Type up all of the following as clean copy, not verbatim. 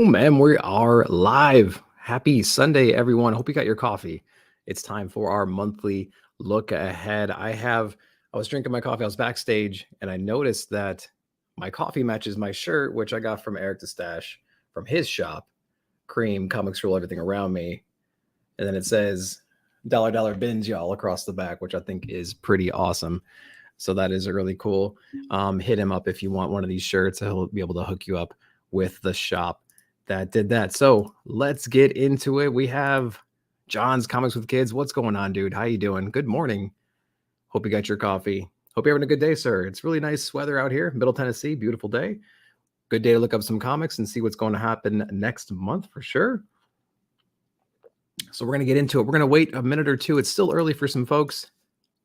Boom, and we are live. Happy Sunday, everyone. Hope you got your coffee. It's time for our monthly look ahead. I was drinking my coffee. I was backstage, and I noticed that my coffee matches my shirt, which I got from Eric the Stash from his shop. Cream, comics rule everything around me. And then it says $dollar bins, y'all, across the back, which I think is pretty awesome. So that is really cool. Hit him up if you want one of these shirts. He'll be able to hook you up with the shop that did that. So let's get into it. We have John's Comics with Kids. What's going on, dude? How you doing? Good morning. Hope you got your coffee. Hope you're having a good day, sir. It's really nice weather out here, Middle Tennessee. Beautiful day. Good day to look up some comics and see what's going to happen next month for sure. So we're going to get into it. We're going to wait a minute or two. It's still early for some folks.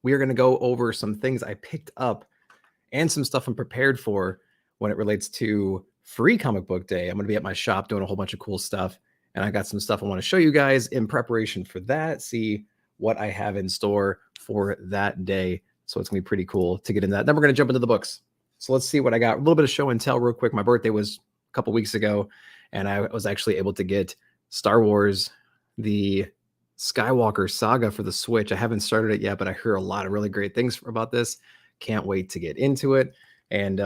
We are going to go over some things I picked up and some stuff I'm prepared for when it relates to free comic book day. I'm going to be at my shop doing a whole bunch of cool stuff. And I got some stuff I want to show you guys in preparation for that. See what I have in store for that day. So it's going to be pretty cool to get in that. Then we're going to jump into the books. So let's see what I got. A little bit of show and tell real quick. My birthday was a couple weeks ago, and I was actually able to get Star Wars, the Skywalker Saga for the Switch. I haven't started it yet, but I hear a lot of really great things about this. Can't wait to get into it. And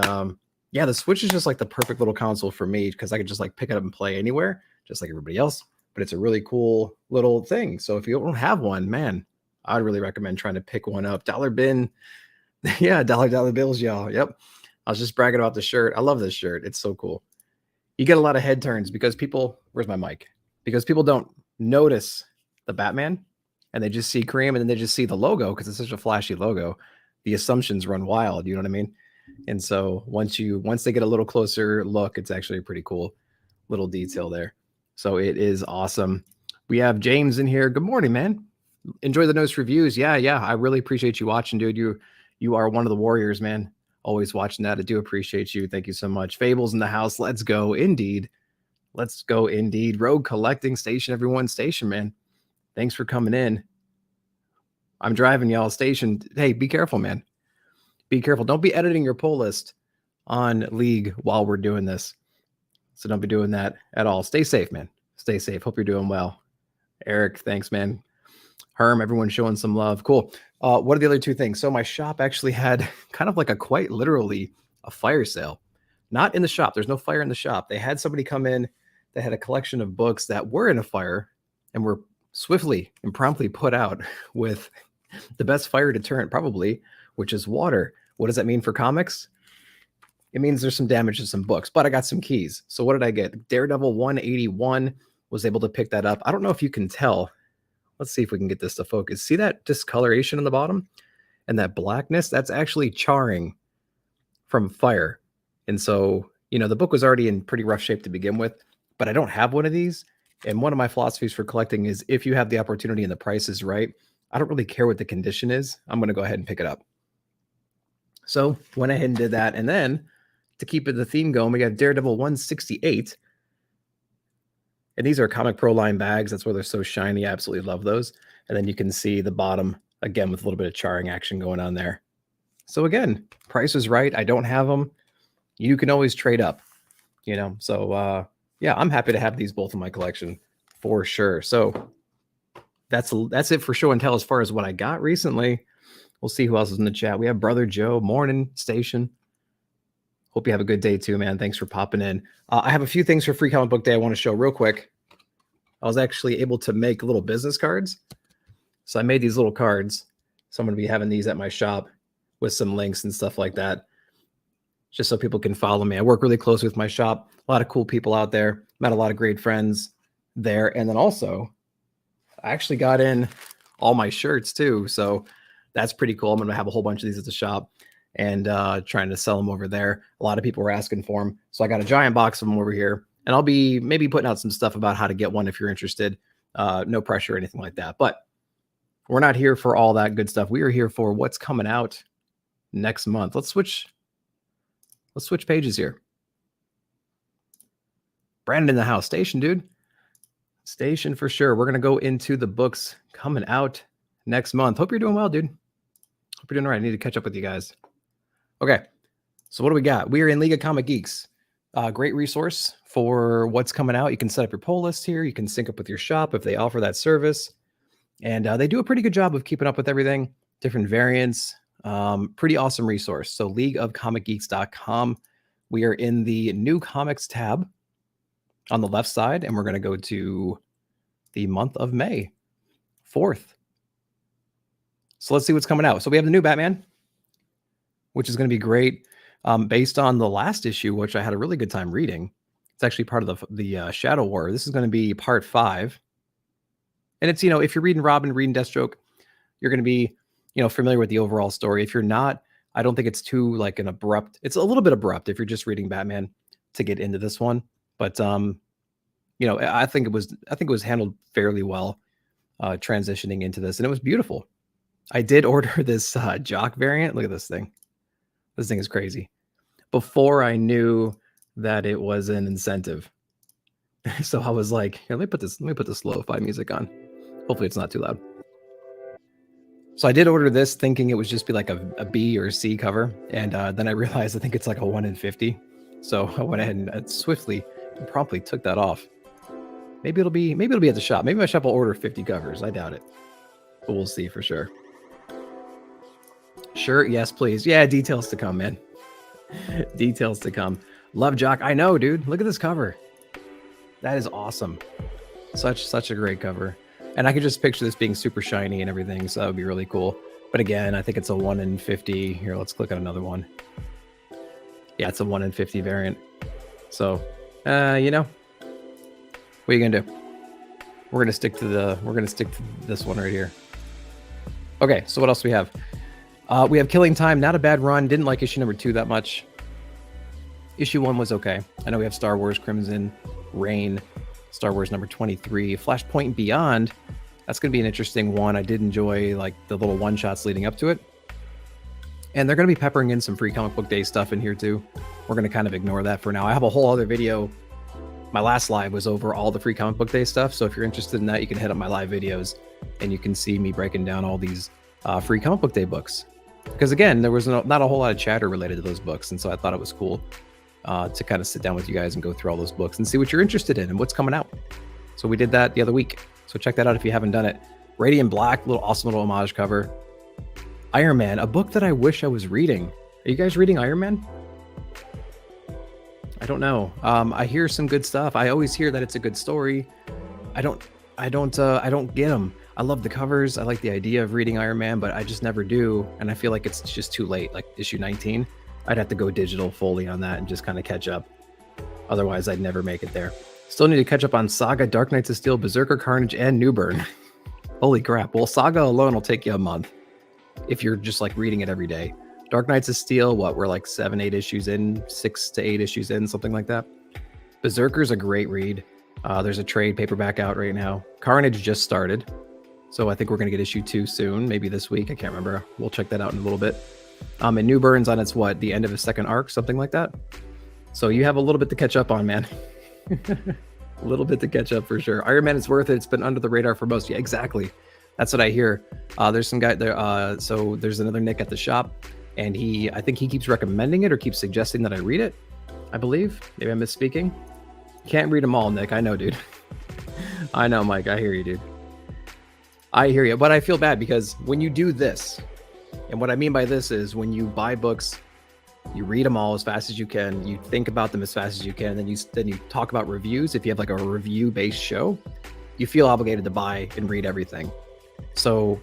yeah, the Switch is just like the perfect little console for me because I could just like pick it up and play anywhere, just like everybody else. But it's a really cool little thing. So if you don't have one, man, I'd really recommend trying to pick one up. Dollar bin. Yeah, dollar bills, y'all. Yep. I was just bragging about the shirt. I love this shirt. It's so cool. You get a lot of head turns because people, where's my mic? Because people don't notice the Batman and they just see cream and then they just see the logo because it's such a flashy logo. The assumptions run wild. You know what I mean? And so once they get a little closer look, it's actually a pretty cool little detail there. So it is awesome. We have James in here. Good morning, man. Enjoy the nose reviews. Yeah. I really appreciate you watching, dude. You are one of the warriors, man. Always watching that. I do appreciate you. Thank you so much. Fable's in the house. Let's go. Indeed. Let's go. Indeed. Rogue Collecting Station, everyone. Station, man. Thanks for coming in. I'm driving y'all. Station. Hey, be careful, man. Be careful. Don't be editing your pull list on League while we're doing this. So don't be doing that at all. Stay safe, man. Stay safe. Hope you're doing well. Eric, thanks, man. Herm, everyone showing some love. Cool. What are the other two things? So my shop actually had kind of like quite literally a fire sale. Not in the shop. There's no fire in the shop. They had somebody come in. They had a collection of books that were in a fire and were swiftly and promptly put out with the best fire deterrent probably, which is water. What does that mean for comics? It means there's some damage to some books, but I got some keys. So what did I get? Daredevil 181, was able to pick that up. I don't know if you can tell. Let's see if we can get this to focus. See that discoloration on the bottom and that blackness? That's actually charring from fire. And so, the book was already in pretty rough shape to begin with, but I don't have one of these. And one of my philosophies for collecting is if you have the opportunity and the price is right, I don't really care what the condition is. I'm going to go ahead and pick it up. So went ahead and did that. And then to keep the theme going, we got Daredevil 168. And these are Comic Pro line bags. That's why they're so shiny. I absolutely love those. And then you can see the bottom again with a little bit of charring action going on there. So again, price is right. I don't have them. You can always trade up, So yeah, I'm happy to have these both in my collection for sure. So that's it for show and tell as far as what I got recently. We'll see who else is in the chat. We have Brother Joe. Morning, Station. Hope you have a good day too, man. Thanks for popping in. I have a few things for Free Comic Book Day I want to show real quick. I was actually able to make little business cards. So I made these little cards. So I'm going to be having these at my shop with some links and stuff like that, just so people can follow me. I work really close with my shop. A lot of cool people out there. Met a lot of great friends there. And then also, I actually got in all my shirts too. So that's pretty cool. I'm going to have a whole bunch of these at the shop and trying to sell them over there. A lot of people were asking for them. So I got a giant box of them over here. And I'll be maybe putting out some stuff about how to get one if you're interested. No pressure or anything like that. But we're not here for all that good stuff. We are here for what's coming out next month. Let's switch pages here. Brandon in the house. Station, dude. Station for sure. We're going to go into the books coming out next month. Hope you're doing well, dude. Hope you're doing all right. I need to catch up with you guys. Okay. So what do we got? We are in League of Comic Geeks. Great resource for what's coming out. You can set up your pull list here. You can sync up with your shop if they offer that service. And they do a pretty good job of keeping up with everything, different variants. Pretty awesome resource. So leagueofcomicgeeks.com. We are in the new comics tab on the left side, and we're going to go to the month of May 4th. So let's see what's coming out. So we have the new Batman, which is going to be great. Based on the last issue, which I had a really good time reading. It's actually part of the Shadow War. This is going to be part 5. And it's, if you're reading Robin, reading Deathstroke, you're going to be, familiar with the overall story. If you're not, I don't think it's too like an abrupt. It's a little bit abrupt if you're just reading Batman to get into this one. But I think it was handled fairly well, transitioning into this, and it was beautiful. I did order this Jock variant. Look at this thing. This thing is crazy. Before I knew that it was an incentive. So I was like, let me put this lo-fi music on. Hopefully it's not too loud. So I did order this thinking it would just be like a B or C cover. And then I realized I think it's like a 1 in 50. So I went ahead and swiftly and promptly took that off. Maybe it'll be at the shop. Maybe my shop will order 50 covers. I doubt it. But we'll see for sure. Sure, yes, please. Yeah, details to come, man. Details to come. Love Jock. I know, dude. Look at this cover. That is awesome. Such a great cover. And I could just picture this being super shiny and everything, so that would be really cool. But again, I think it's a 1 in 50. Here, let's click on another one. Yeah, it's a 1 in 50 variant. So, what are you gonna do? We're gonna stick to this one right here. Okay, so what else do we have? We have Killing Time, not a bad run. Didn't like issue number 2 that much. Issue 1 was okay. I know we have Star Wars Crimson Reign, Star Wars number 23, Flashpoint Beyond. That's going to be an interesting one. I did enjoy like the little one-shots leading up to it. And they're going to be peppering in some free comic book day stuff in here too. We're going to kind of ignore that for now. I have a whole other video. My last live was over all the free comic book day stuff. So if you're interested in that, you can hit up my live videos and you can see me breaking down all these free comic book day books. Because again, there was not a whole lot of chatter related to those books. And so I thought it was cool to kind of sit down with you guys and go through all those books and see what you're interested in and what's coming out. So we did that the other week. So check that out if you haven't done it. Radiant Black, awesome little homage cover. Iron Man, a book that I wish I was reading. Are you guys reading Iron Man? I don't know. I hear some good stuff. I always hear that it's a good story. I don't get them. I love the covers. I like the idea of reading Iron Man, but I just never do. And I feel like it's just too late. Like issue 19, I'd have to go digital fully on that and just kind of catch up. Otherwise, I'd never make it there. Still need to catch up on Saga, Dark Knights of Steel, Berserker, Carnage, and Newburn. Holy crap. Well, Saga alone will take you a month if you're just like reading it every day. Dark Knights of Steel, we're like 7-8 issues in, 6 to 8 issues in, something like that. Berserker's a great read. There's a trade paperback out right now. Carnage just started, so I think we're going to get issue 2 soon, maybe this week. I can't remember. We'll check that out in a little bit. And Newburn's on its, the end of his second arc, something like that. So you have a little bit to catch up on, man. A little bit to catch up for sure. Iron Man is worth it. It's been under the radar for most. Yeah, exactly. That's what I hear. There's some guy there. So there's another Nick at the shop, and I think he keeps recommending it or keeps suggesting that I read it. I believe. Maybe I'm misspeaking. Can't read them all, Nick. I know, dude. I know, Mike. I hear you, dude. I hear you. But I feel bad because when you do this, and what I mean by this is when you buy books, you read them all as fast as you can, you think about them as fast as you can, and then you talk about reviews. If you have like a review-based show, you feel obligated to buy and read everything. So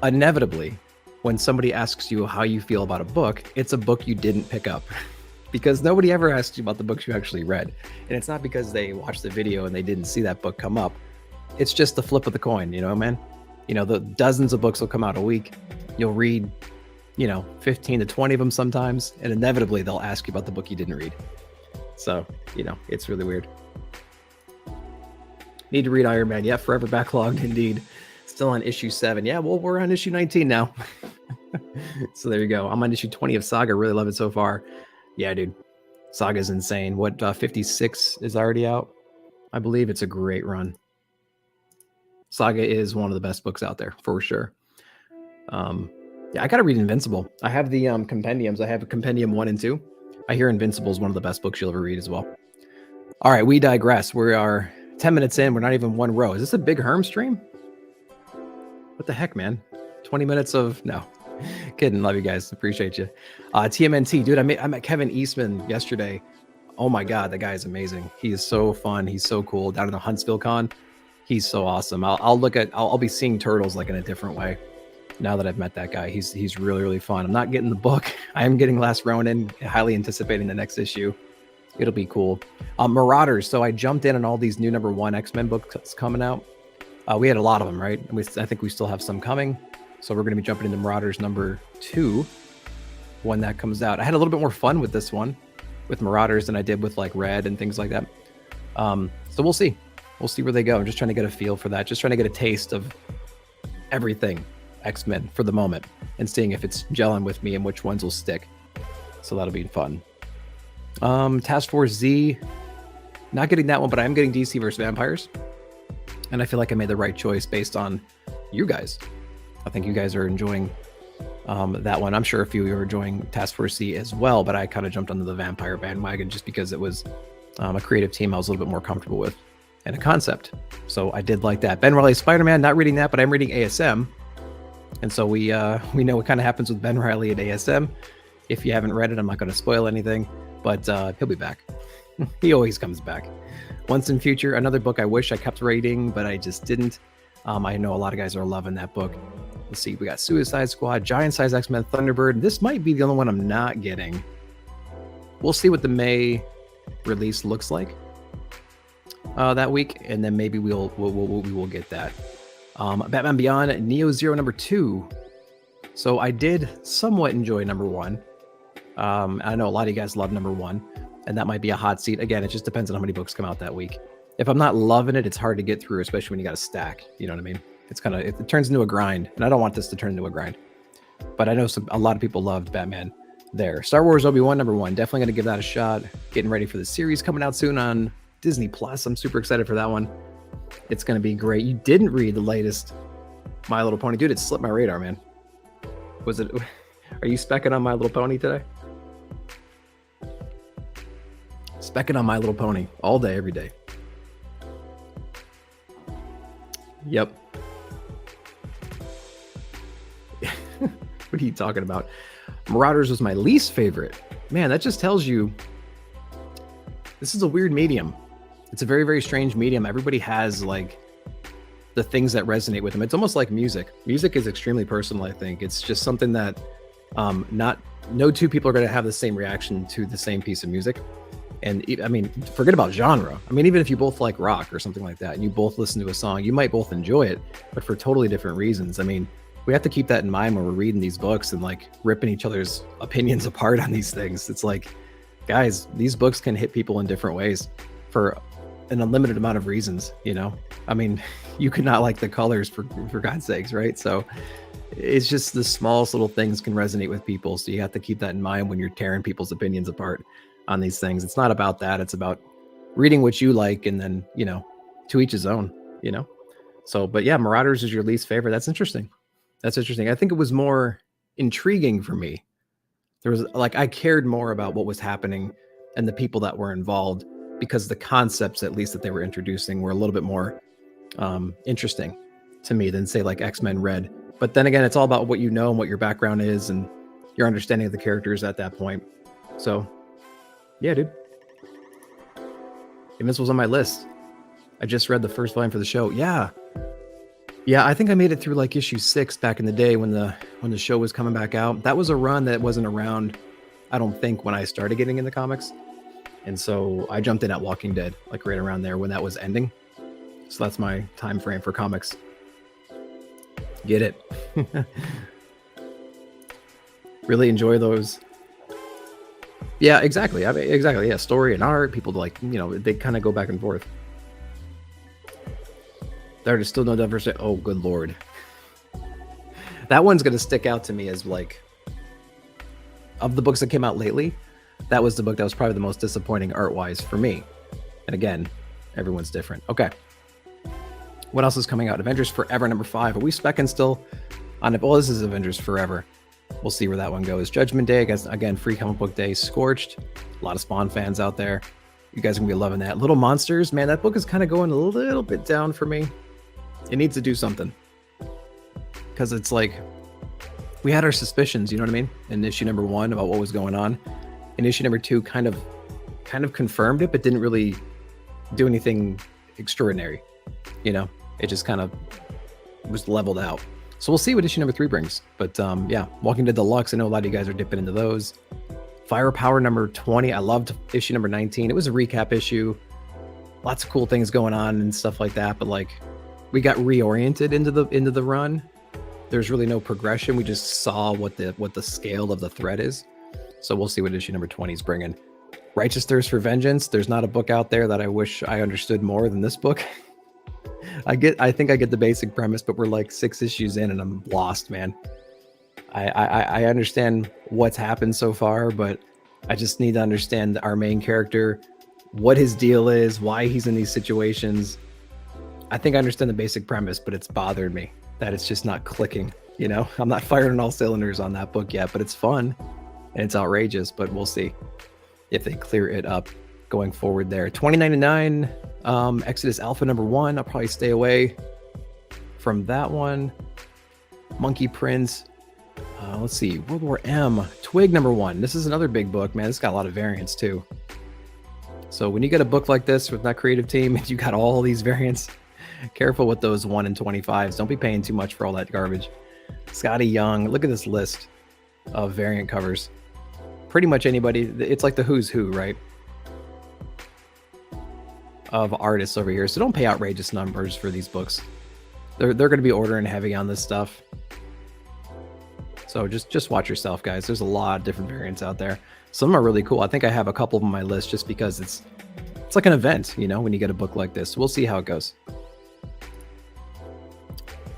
inevitably, when somebody asks you how you feel about a book, it's a book you didn't pick up. Because nobody ever asks you about the books you actually read. And it's not because they watched the video and they didn't see that book come up. It's just the flip of the coin, man? The dozens of books will come out a week. You'll read, 15 to 20 of them sometimes. And inevitably, they'll ask you about the book you didn't read. So, it's really weird. Need to read Iron Man. Yeah, forever backlogged indeed. Still on issue 7. Yeah, well, we're on issue 19 now. So there you go. I'm on issue 20 of Saga. Really love it so far. Yeah, dude. Saga's insane. 56 is already out? I believe it's a great run. Saga is one of the best books out there, for sure. Yeah, I gotta read Invincible. I have the compendiums. I have Compendium 1 and 2. I hear Invincible is one of the best books you'll ever read as well. All right, we digress. We are 10 minutes in. We're not even one row. Is this a big Herm stream? What the heck, man? 20 minutes of... No. Kidding. Love you guys. Appreciate you. TMNT. Dude, I met Kevin Eastman yesterday. Oh my God, the guy is amazing. He is so fun. He's so cool. Down in the Huntsville Con. He's so awesome. I'll be seeing Turtles like in a different way now that I've met that guy. He's really, really fun. I'm not getting the book. I am getting Last Ronin, highly anticipating the next issue. It'll be cool. Marauders. So I jumped in on all these new #1 X-Men books coming out. We had a lot of them, right? And I think we still have some coming. So we're going to be jumping into Marauders #2 when that comes out. I had a little bit more fun with this one, with Marauders, than I did with like Red and things like that. So we'll see. We'll see where they go. I'm just trying to get a feel for that. Just trying to get a taste of everything X-Men for the moment and seeing if it's gelling with me and which ones will stick. So that'll be fun. Task Force Z, not getting that one, but I am getting DC vs. Vampires. And I feel like I made the right choice based on you guys. I think you guys are enjoying that one. I'm sure a few of you are enjoying Task Force Z as well, but I kind of jumped onto the vampire bandwagon just because it was a creative team I was a little bit more comfortable with and a concept. So I did like that. Ben Reilly's Spider-Man, not reading that, but I'm reading ASM. And so we know what kind of happens with Ben Reilly at ASM. If you haven't read it, I'm not going to spoil anything, but he'll be back. He always comes back. Once in Future, another book I wish I kept reading, but I just didn't. I know a lot of guys are loving that book. Let's see, we got Suicide Squad, Giant Size X-Men, Thunderbird. This might be the only one I'm not getting. We'll see what the May release looks like that week, and then maybe we will get that. Batman Beyond, Neo Zero #2. So I did somewhat enjoy #1. I know a lot of you guys love #1, and that might be a hot seat. Again, it just depends on how many books come out that week. If I'm not loving it, it's hard to get through, especially when you got a stack. You know what I mean? It's kind of, it turns into a grind, and I don't want this to turn into a grind. But I know a lot of people loved Batman there. Star Wars Obi-Wan #1. Definitely going to give that a shot. Getting ready for the series coming out soon on Disney Plus. I'm super excited for that one. It's going to be great. You didn't read the latest My Little Pony. Dude, it slipped my radar, man. Was it? Are you specking on My Little Pony today? Specking on My Little Pony all day, every day. Yep. What are you talking about? Marauders was my least favorite. Man, that just tells you this is a weird medium. It's a very, very strange medium. Everybody has like the things that resonate with them. It's almost like music. Music is extremely personal, I think. It's just something that no two people are going to have the same reaction to the same piece of music. And I mean, forget about genre. I mean, even if you both like rock or something like that, and you both listen to a song, you might both enjoy it, but for totally different reasons. I mean, we have to keep that in mind when we're reading these books and like ripping each other's opinions apart on these things. It's like, guys, these books can hit people in different ways for an unlimited amount of reasons, you know? I mean, you could not like the colors for God's sakes, right? So it's just the smallest little things can resonate with people. So you have to keep that in mind when you're tearing people's opinions apart on these things. It's not about that. It's about reading what you like, and then, you know, to each his own, you know? So, but yeah, Marauders is your least favorite. That's interesting. That's interesting. I think it was more intriguing for me. There was like, I cared more about what was happening and the people that were involved, because the concepts, at least that they were introducing, were a little bit more interesting to me than say like X-Men Red. But then again, it's all about what you know and what your background is and your understanding of the characters at that point. So yeah, dude. Invincible's on my list. I just read the first volume for the show. Yeah, I think I made it through like issue 6 back in the day when the show was coming back out. That was a run that wasn't around, I don't think, when I started getting into comics. And so I jumped in at Walking Dead, like right around there when that was ending. So that's my time frame for comics. Get it? Really enjoy those. Yeah, exactly. I mean, exactly. Yeah, story and art. People like, you know, they kind of go back and forth. There is still no diversity. Oh, good Lord. That one's going to stick out to me as like, of the books that came out lately, that was the book that was probably the most disappointing art-wise for me. And again, everyone's different. Okay. What else is coming out? Avengers Forever #5. Are we specking still on it? Well, this is Avengers Forever. we'll see where that one goes. Judgment Day, I guess, again, free comic book day. Scorched, a lot of Spawn fans out there. You guys are gonna be loving that. Little Monsters, man, that book is kind of going a little bit down for me. It needs to do something, because it's like we had our suspicions, you know what I mean, in issue number 1 about what was going on. In issue number 2, kind of confirmed it, but didn't really do anything extraordinary. You know, it just kind of was leveled out. So we'll see what issue number 3 brings. But yeah, Walking Dead Deluxe, I know a lot of you guys are dipping into those. Firepower number 20, I loved issue number 19. It was a recap issue. Lots of cool things going on and stuff like that, but like we got reoriented into the run. There's really no progression. We just saw what the scale of the threat is. So we'll see what issue number 20 is bringing. Righteous Thirst for Vengeance. There's not a book out there that I wish I understood more than this book. I think I get the basic premise, but we're like 6 issues in and I'm lost, man. I understand what's happened so far, but I just need to understand our main character, what his deal is, why he's in these situations. I think I understand the basic premise, but it's bothered me that it's just not clicking. You know, I'm not firing on all cylinders on that book yet, but it's fun and it's outrageous, but we'll see if they clear it up going forward there. 2099, Exodus Alpha number 1. I'll probably stay away from that one. Monkey Prince. Let's see, World War M, Twig number 1. This is another big book, man. This got a lot of variants too. So when you get a book like this with that creative team and you got all these variants, careful with those 1 in 25s. Don't be paying too much for all that garbage. Scotty Young, look at this list of variant covers. Pretty much anybody, it's like the who's who, right? Of artists over here. So don't pay outrageous numbers for these books. They're going to be ordering heavy on this stuff. So just watch yourself, guys. There's a lot of different variants out there. Some of them are really cool. I think I have a couple of them on my list just because it's like an event, you know, when you get a book like this. We'll see how it goes.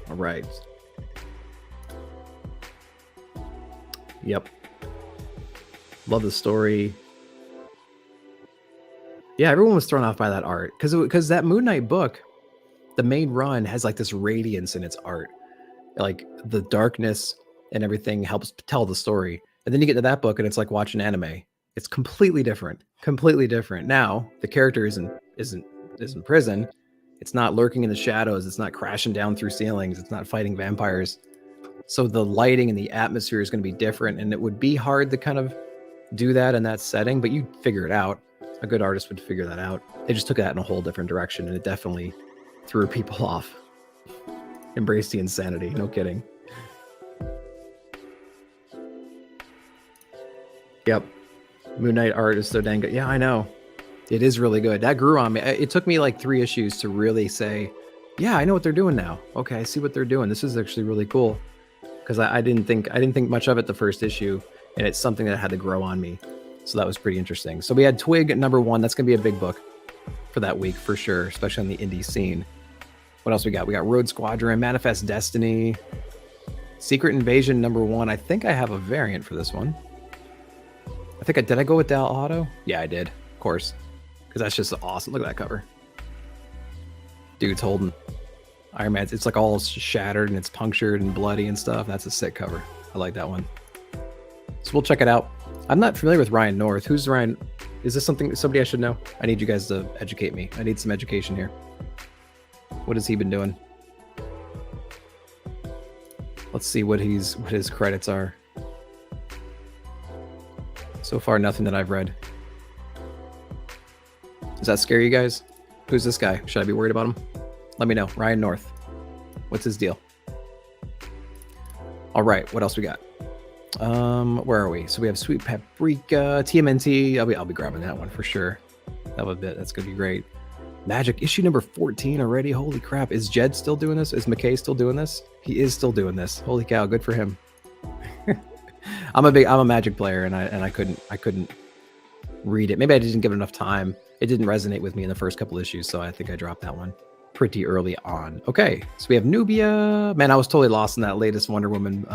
All right. Yep. Love the story. Yeah, everyone was thrown off by that art because that Moon Knight book, the main run has like this radiance in its art, like the darkness and everything helps tell the story. And then you get to that book and it's like watching anime. It's completely different. Completely different. Now the character isn't in prison. It's not lurking in the shadows. It's not crashing down through ceilings. It's not fighting vampires. So the lighting and the atmosphere is going to be different, and it would be hard to kind of do that in that setting, but you figure it out. A good artist would figure that out. They just took that in a whole different direction, and it definitely threw people off. Embrace the insanity. No kidding. Yep. Moon Knight art is so dang good. Yeah, I know. It is really good. That grew on me. It took me like 3 issues to really say, yeah, I know what they're doing now. Okay, I see what they're doing. This is actually really cool. Because I didn't think much of it the first issue, and it's something that had to grow on me. So that was pretty interesting. So we had Twig number 1. That's going to be a big book for that week for sure, especially on the indie scene. What else we got? We got Road Squadron, Manifest Destiny, Secret Invasion number 1. I think I have a variant for this one. Did I go with Dal Auto? Yeah, I did, of course. Because that's just awesome. Look at that cover. Dude's holding Iron Man. It's like all shattered and it's punctured and bloody and stuff. That's a sick cover. I like that one. So we'll check it out. I'm not familiar with Ryan North. Who's Ryan? Is this somebody I should know? I need you guys to educate me. I need some education here. What has he been doing? Let's see what his credits are. So far, nothing that I've read. Does that scare you guys? Who's this guy? Should I be worried about him? Let me know. Ryan North. What's his deal? All right. What else we got? Where are we? So we have Sweet Paprika, TMNT. I'll be grabbing that one for sure. That's gonna be great. Magic issue number 14 already. Holy crap! Is Jed still doing this? Is McKay still doing this? He is still doing this. Holy cow! Good for him. I'm a Magic player, and I couldn't read it. Maybe I didn't give it enough time. It didn't resonate with me in the first couple issues, so I think I dropped that one pretty early on. Okay, so we have Nubia. Man, I was totally lost in that latest Wonder Woman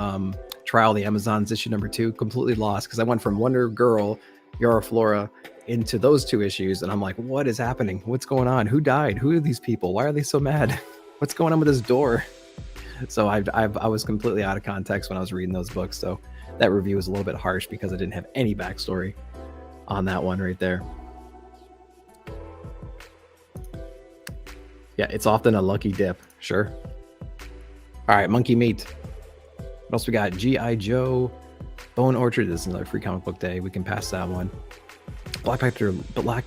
Trial of the Amazons issue number 2. Completely lost because I went from Wonder Girl, Yara Flora into those 2 issues, and I'm like, what is happening? What's going on? Who died? Who are these people? Why are they so mad? What's going on with this door? So I was completely out of context when I was reading those books. So that review was a little bit harsh because I didn't have any backstory on that one right there. Yeah, it's often a lucky dip. Sure. All right, Monkey Meat. What else we got? G.I. Joe, Bone Orchard. This is another free comic book day. We can pass that one. Black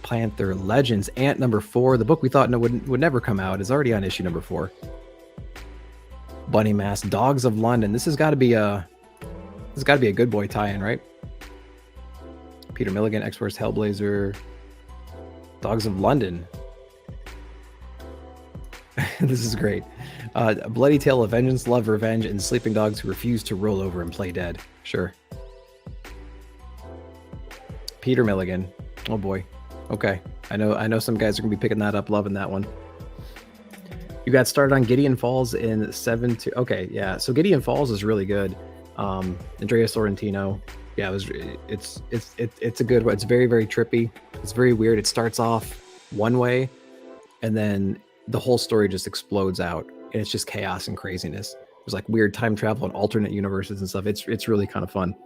Panther Legends, Ant number 4. The book we thought would never come out is already on issue number 4. Bunny Mask, Dogs of London. This has got to be a good boy tie-in, right? Peter Milligan, X-Force, Hellblazer, Dogs of London. This is great. A bloody tale of vengeance, love, revenge, and sleeping dogs who refuse to roll over and play dead. Sure. Peter Milligan. Oh boy. Okay. I know some guys are gonna be picking that up, loving that one. You got started on Gideon Falls in 7-2. Okay, yeah. So Gideon Falls is really good. Andrea Sorrentino. Yeah, it's a good one. It's very, very trippy. It's very weird. It starts off one way, and then the whole story just explodes out, and it's just chaos and craziness. There's like weird time travel and alternate universes and stuff. It's really kind of fun.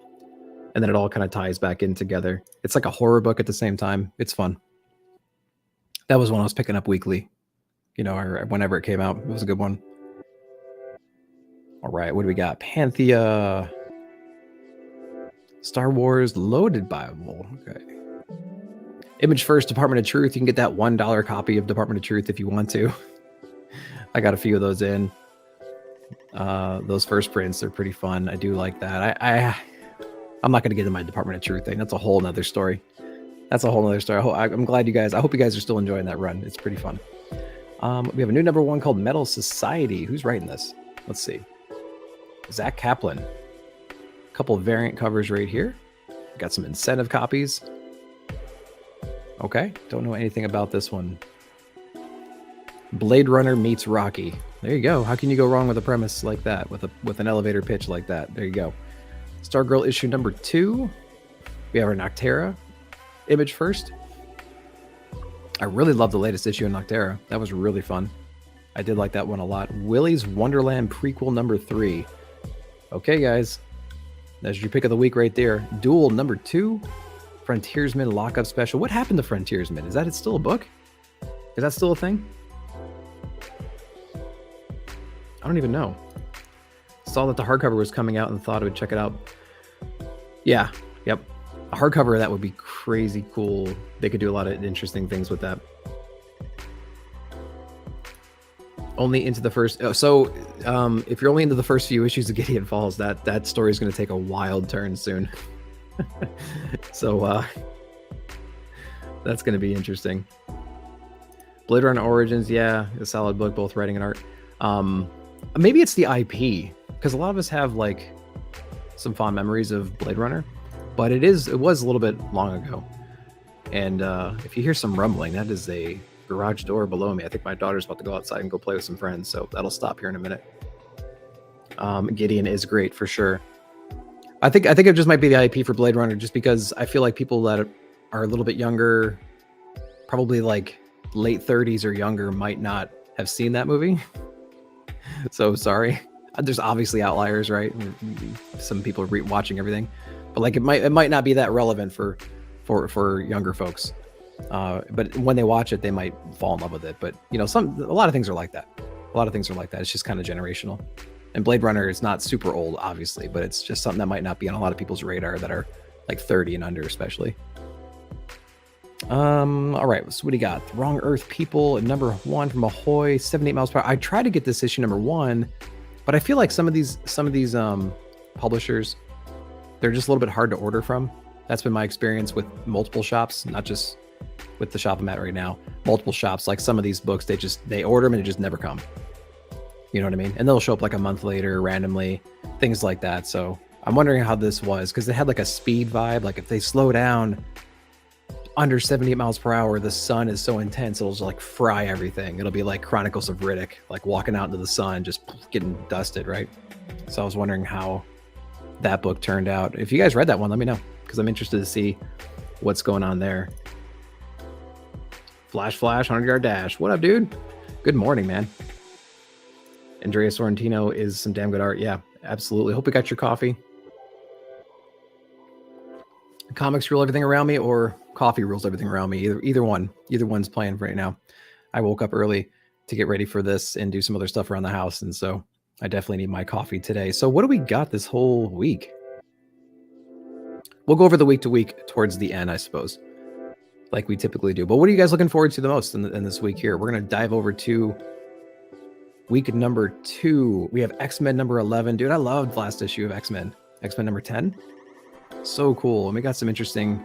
And then it all kind of ties back in together. It's like a horror book at the same time. It's fun. That was one I was picking up weekly, or whenever it came out. It was a good one. All right, what do we got? Panthea. Star Wars Loaded Bible. Okay. Image First, Department of Truth. You can get that $1 copy of Department of Truth if you want to. I got a few of those in. Those first prints are pretty fun. I do like that. I'm not going to get into my Department of Truth thing. That's a whole nother story. I'm glad I hope you guys are still enjoying that run. It's pretty fun. We have a new number 1 called Metal Society. Who's writing this? Let's see. Zach Kaplan. A couple of variant covers right here. Got some incentive copies. Okay, don't know anything about this one. Blade Runner meets Rocky. There you go. How can you go wrong with a premise like that? With an elevator pitch like that? There you go. Stargirl issue number 2. We have our Noctera. Image First. I really love the latest issue of Noctera. That was really fun. I did like that one a lot. Willy's Wonderland prequel number 3. Okay, guys. That's your pick of the week right there. Duel number 2. Frontiersman Lockup Special. What happened to Frontiersman? Is that still a book? Is that still a thing? I don't even know. Saw that the hardcover was coming out and thought I would check it out. Yeah, yep. A hardcover of that would be crazy cool. They could do a lot of interesting things with that. Only into the first... if you're only into the first few issues of Gideon Falls, that story is going to take a wild turn soon. So that's going to be interesting. Bladerunner Origins, yeah, a solid book, both writing and art. Maybe it's the IP, because a lot of us have like some fond memories of Blade Runner, but it was a little bit long ago. And if you hear some rumbling, that is a garage door below me. I think my daughter's about to go outside and go play with some friends, so that'll stop here in a minute. Gideon is great for sure. I think it just might be the IP for Blade Runner, just because I feel like people that are a little bit younger, probably like late 30s or younger, might not have seen that movie. So sorry. There's obviously outliers, right? Some people are watching everything, but like it might not be that relevant for younger folks. But when they watch it, they might fall in love with it. But a lot of things are like that. It's just kind of generational. And Blade Runner is not super old, obviously, but it's just something that might not be on a lot of people's radar that are like 30 and under, especially. All right, so what do you got? The Wrong Earth People, number 1 from Ahoy, 78 miles per hour. I tried to get this issue number 1, but I feel like some of these publishers, they're just a little bit hard to order from. That's been my experience with multiple shops, not just with the shop I'm at right now. Multiple shops, like some of these books, they order them and they just never come. You know what I mean? And they'll show up like a month later randomly, things like that. So I'm wondering how this was, because they had like a speed vibe. Like if they slow down under 78 miles per hour, the sun is so intense, it'll just like fry everything. It'll be like Chronicles of Riddick, like walking out into the sun, just getting dusted, right? So I was wondering how that book turned out. If you guys read that one, let me know, because I'm interested to see what's going on there. Flash, 100-yard dash. What up, dude? Good morning, man. Andrea Sorrentino is some damn good art. Yeah, absolutely. Hope you got your coffee. Comics rule everything around me, or coffee rules everything around me. Either one. Either one's playing right now. I woke up early to get ready for this and do some other stuff around the house, and so I definitely need my coffee today. So what do we got this whole week? We'll go over the week to week towards the end, I suppose, like we typically do. But what are you guys looking forward to the most in this week here? We're going to dive over to week number 2. We have X-Men number 11. Dude, I loved last issue of X-Men. X-Men number 10. So cool. And we got some interesting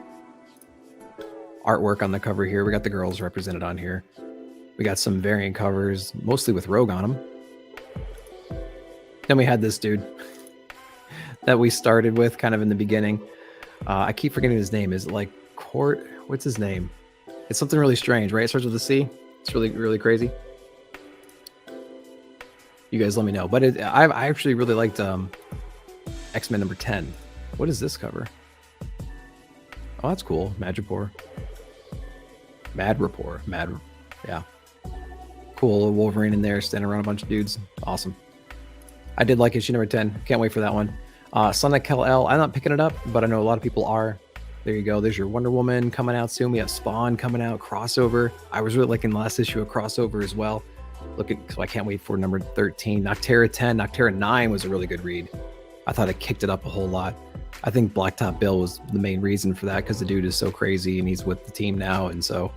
artwork on the cover here. We got the girls represented on here. We got some variant covers, mostly with Rogue on them. Then we had this dude that we started with kind of in the beginning. I keep forgetting his name. Is it like Court? What's his name? It's something really strange, right? It starts with a C. It's really, really crazy. You guys let me know. But I actually really liked X-Men number 10. What is this cover? Oh, that's cool. Madripoor. Yeah. Cool little Wolverine in there, standing around a bunch of dudes. Awesome. I did like issue number 10. Can't wait for that one. Son of Kal-El. I'm not picking it up, but I know a lot of people are. There you go. There's your Wonder Woman coming out soon. We have Spawn coming out. Crossover. I was really liking the last issue of Crossover as well. So I can't wait for number 13. Noctera 10. Noctera 9 was a really good read. I thought it kicked it up a whole lot. I think Blacktop Bill was the main reason for that, because the dude is so crazy and he's with the team now, and so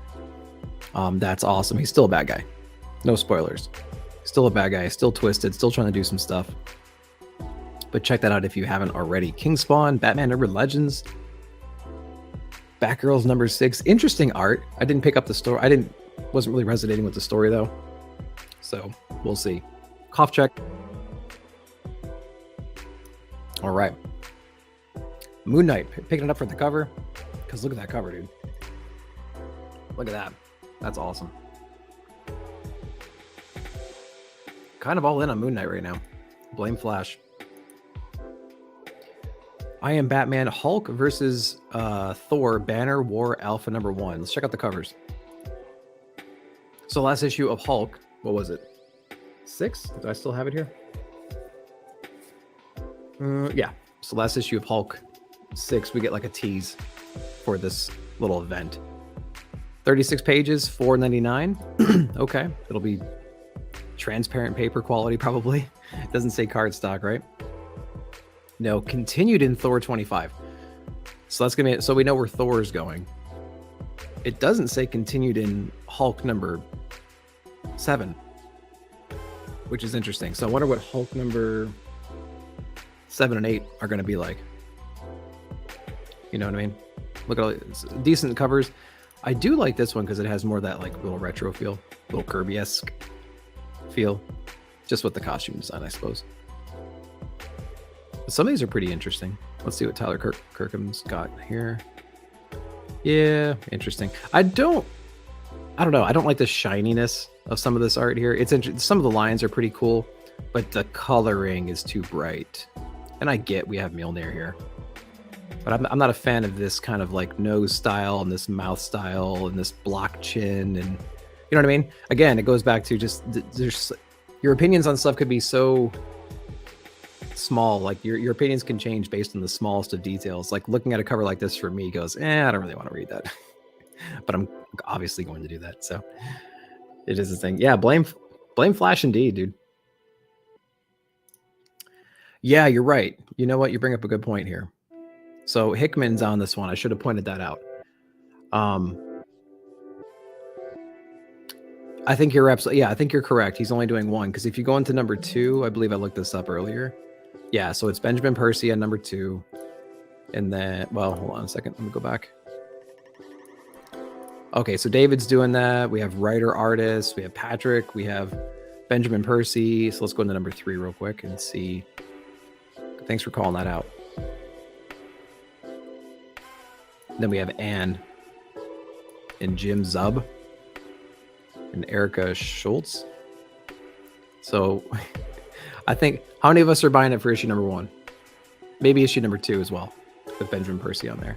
that's awesome. He's still a bad guy. No spoilers. Still a bad guy, still twisted, still trying to do some stuff. But check that out if you haven't already. King Spawn, Batman Urban Legends, Batgirls number 6. Interesting art. I didn't pick up the story. Wasn't really resonating with the story though. So we'll see. Cough check. All right. Moon Knight, picking it up for the cover, because look at that cover, dude. Look at that. That's awesome. Kind of all in on Moon Knight right now. Blame Flash. I Am Batman, Hulk versus Thor, Banner War Alpha number 1. Let's check out the covers. So last issue of Hulk, what was it? 6? Do I still have it here? Yeah. So last issue of Hulk 6, we get like a tease for this little event. 36 pages, $4.99. Okay, it'll be transparent paper quality probably. It doesn't say cardstock, right? No, continued in Thor 25. So that's gonna be, so we know where Thor is going. It doesn't say continued in Hulk number 7, which is interesting. So I wonder what Hulk number 7 and 8 are going to be like. You know what I mean? Look at all these decent covers. I do like this one because it has more of that like little retro feel, little Kirby-esque feel, just with the costume design, I suppose. But some of these are pretty interesting. Let's see what Tyler Kirkham's got here. Yeah, interesting. I don't know. I don't like the shininess of some of this art here. It's some of the lines are pretty cool, but the coloring is too bright. And I get we have Mjolnir here, but I'm not a fan of this kind of like nose style and this mouth style and this block chin, and you know what I mean? Again, it goes back to just there's your opinions on stuff could be so small. Like your opinions can change based on the smallest of details. Like looking at a cover like this for me goes, I don't really want to read that, but I'm obviously going to do that. So it is a thing. Yeah, blame Flash indeed, dude. Yeah, you're right. You know what? You bring up a good point here. So Hickman's on this one. I should have pointed that out. I think you're absolutely, yeah, I think you're correct. He's only doing 1, because if you go into number 2, I believe I looked this up earlier. Yeah, so it's Benjamin Percy at number 2. And then, well, hold on a second. Let me go back. Okay, so David's doing that. We have writer, artist. We have Patrick. We have Benjamin Percy. So let's go into number 3 real quick and see. Thanks for calling that out. Then we have Anne and Jim Zub and Erica Schultz. So I think, how many of us are buying it for issue number 1? Maybe issue number 2 as well, with Benjamin Percy on there.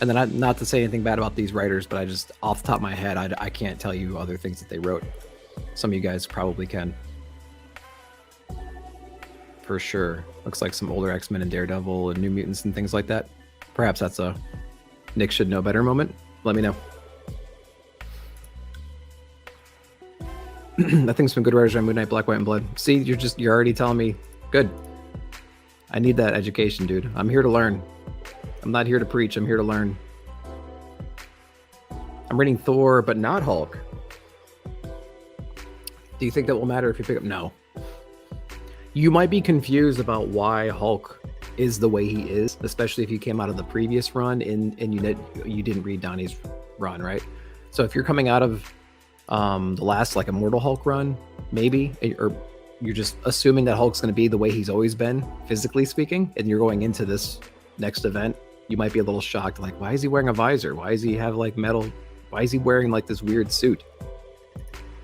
And then not to say anything bad about these writers, but I just, off the top of my head, I can't tell you other things that they wrote. Some of you guys probably can. for sure. Looks like some older X-Men and Daredevil and New Mutants and things like that. Perhaps that's a Nick should know better moment. Let me know. I think some good writers on Moon Knight, Black, White, and Blood. See, you're already telling me. Good. I need that education, dude. I'm here to learn. I'm not here to preach. I'm here to learn. I'm reading Thor, but not Hulk. Do you think that will matter if you pick up? No. You might be confused about why Hulk is the way he is, especially if you came out of the previous run and you didn't read Donnie's run, right? So if you're coming out of the last like Immortal Hulk run, maybe, or you're just assuming that Hulk's going to be the way he's always been, physically speaking, and you're going into this next event, you might be a little shocked, like, why is he wearing a visor? Why does he have like metal? Why is he wearing like this weird suit?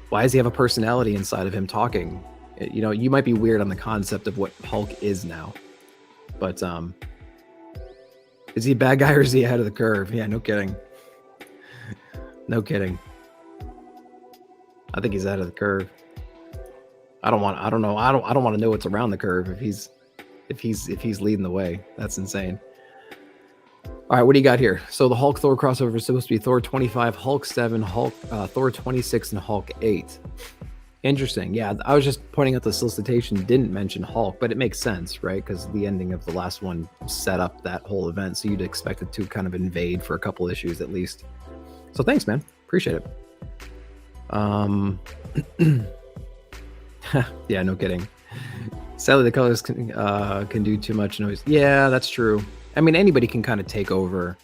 Why does he have a personality inside of him talking? You know, you might be weird on the concept of what Hulk is now, but is he a bad guy or is he ahead of the curve? Yeah, no kidding. No kidding. I think he's ahead of the curve. I don't want to know what's around the curve if he's leading the way. That's insane. All right, what do you got here? So the Hulk Thor crossover is supposed to be Thor 25, Hulk 7, Thor 26, and Hulk 8. Interesting. Yeah, I was just pointing out the solicitation didn't mention Hulk, but it makes sense, right? Because the ending of the last one set up that whole event, so you'd expect it to kind of invade for a couple issues at least. So thanks, man. Appreciate it. Yeah, no kidding. Sadly, the colors can do too much noise. Yeah, that's true. I mean, anybody can kind of take over.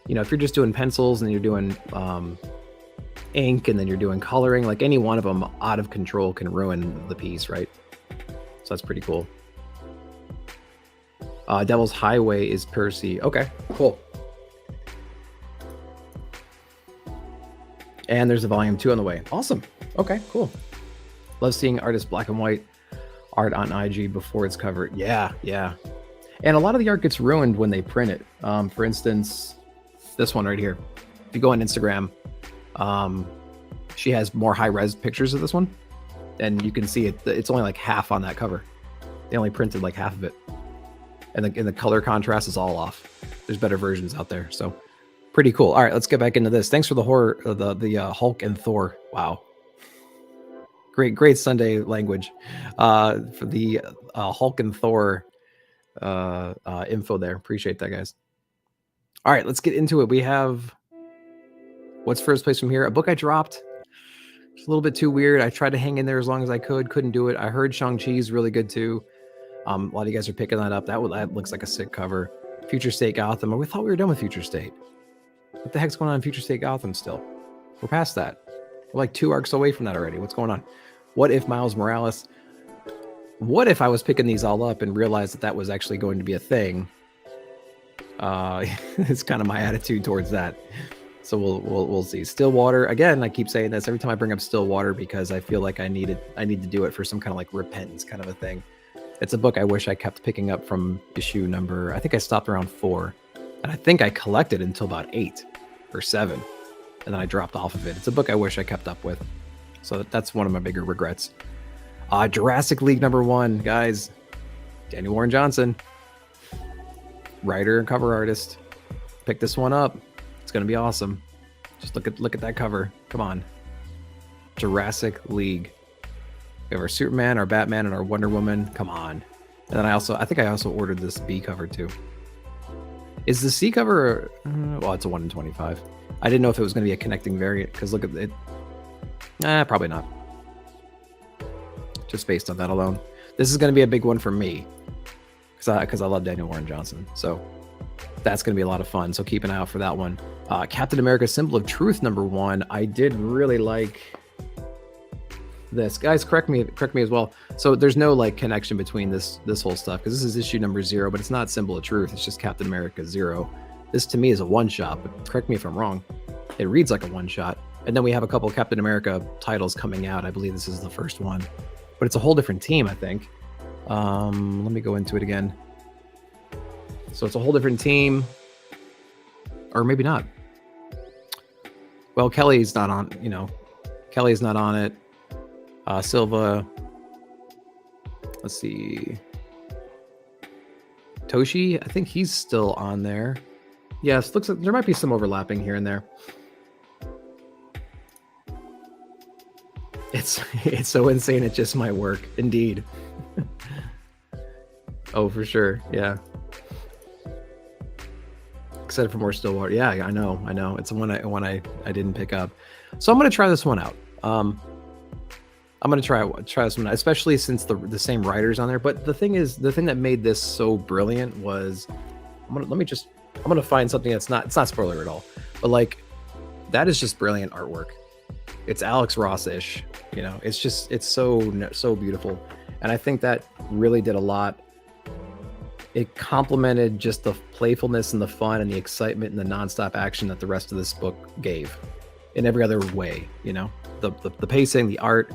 You know, if you're just doing pencils and you're doing ink and then you're doing coloring, like any one of them out of control can ruin the piece, right? So that's pretty cool. Devil's Highway is Percy. Okay, cool. And there's a volume 2 on the way. Awesome. Okay, cool. Love seeing artists black and white art on IG before it's covered. Yeah, yeah. And a lot of the art gets ruined when they print it. For instance, this one right here. If you go on Instagram, she has more high-res pictures of this one. And you can see it's only like half on that cover. They only printed like half of it. And the color contrast is all off. There's better versions out there. So pretty cool. All right, let's get back into this. Thanks for the horror, the Hulk and Thor. Wow. Great Sunday language for the Hulk and Thor info there. Appreciate that, guys. All right, let's get into it. We have what's first place from here. A book I dropped. It's a little bit too weird. I tried to hang in there as long as I could. Couldn't do it. I heard Shang-Chi is really good too. A lot of you guys are picking that up. That looks like a sick cover. Future State Gotham. We thought we were done with Future State. What the heck's going on in Future State Gotham still? We're past that. We're like 2 arcs away from that already. What's going on? What if Miles Morales? What if I was picking these all up and realized that was actually going to be a thing? It's kind of my attitude towards that. So we'll see. Stillwater, again, I keep saying this every time I bring up Stillwater because I feel like I need to do it for some kind of like repentance kind of a thing. It's a book I wish I kept picking up from issue number, I think I stopped around 4. And I think I collected until about 8 or 7. And then I dropped off of it. It's a book I wish I kept up with. So that's one of my bigger regrets. Jurassic League #1, guys. Daniel Warren Johnson. Writer and cover artist. Pick this one up. It's going to be awesome. Just look at that cover. Come on. Jurassic League. We have our Superman, our Batman, and our Wonder Woman. Come on. And then I think I also ordered this B cover too. Is the C cover... well, it's a 1 in 25. I didn't know if it was going to be a connecting variant, because look at it. Probably not. Just based on that alone. This is going to be a big one for me, because I love Daniel Warren Johnson. So that's going to be a lot of fun. So keep an eye out for that one. Captain America Symbol of Truth #1. I did really like this. Guys, correct me as well. So there's no like connection between this whole stuff, because this is issue number 0, but it's not Symbol of Truth. It's just Captain America 0. This to me is a one-shot, but correct me if I'm wrong. It reads like a one-shot. And then we have a couple Captain America titles coming out. I believe this is the first one. But it's a whole different team, I think. Let me go into it again. So it's a whole different team. Or maybe not. Well, Kelly's not on, Kelly's not on it. Silva. Let's see. Toshi, I think he's still on there. Yes, looks like there might be some overlapping here and there. It's so insane. It just might work. Indeed. Oh, for sure. Yeah. Excited for more Stillwater. Yeah, I know. It's one I didn't pick up. So I'm gonna try this one out. I'm gonna try this one, especially since the same writer's on there. But the thing that made this so brilliant was, I'm gonna find something it's not spoiler at all, but like that is just brilliant artwork. It's Alex Ross-ish, you know. It's so beautiful, and I think that really did a lot. It complemented just the playfulness and the fun and the excitement and the nonstop action that the rest of this book gave in every other way, you know. The pacing, the art,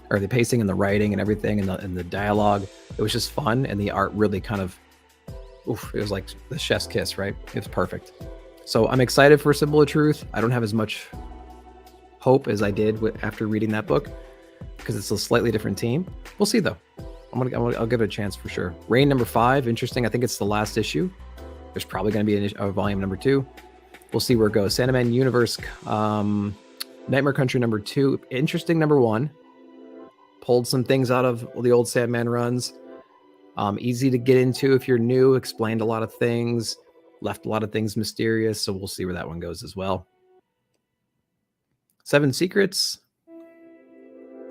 or the pacing and the writing and everything, and the dialogue, it was just fun, and the art really kind of, it was like the chef's kiss, right? It was perfect. So I'm excited for Symbol of Truth. I don't have as much hope as I did after reading that book, because it's a slightly different team. We'll see though. I'll give it a chance for sure. Reign number 5, interesting. I think it's the last issue. There's probably going to be a volume number 2. We'll see where it goes. Sandman Universe, Nightmare Country number 2, interesting number 1. Pulled some things out of the old Sandman runs. Easy to get into if you're new. Explained a lot of things. Left a lot of things mysterious. So we'll see where that one goes as well. 7 Secrets.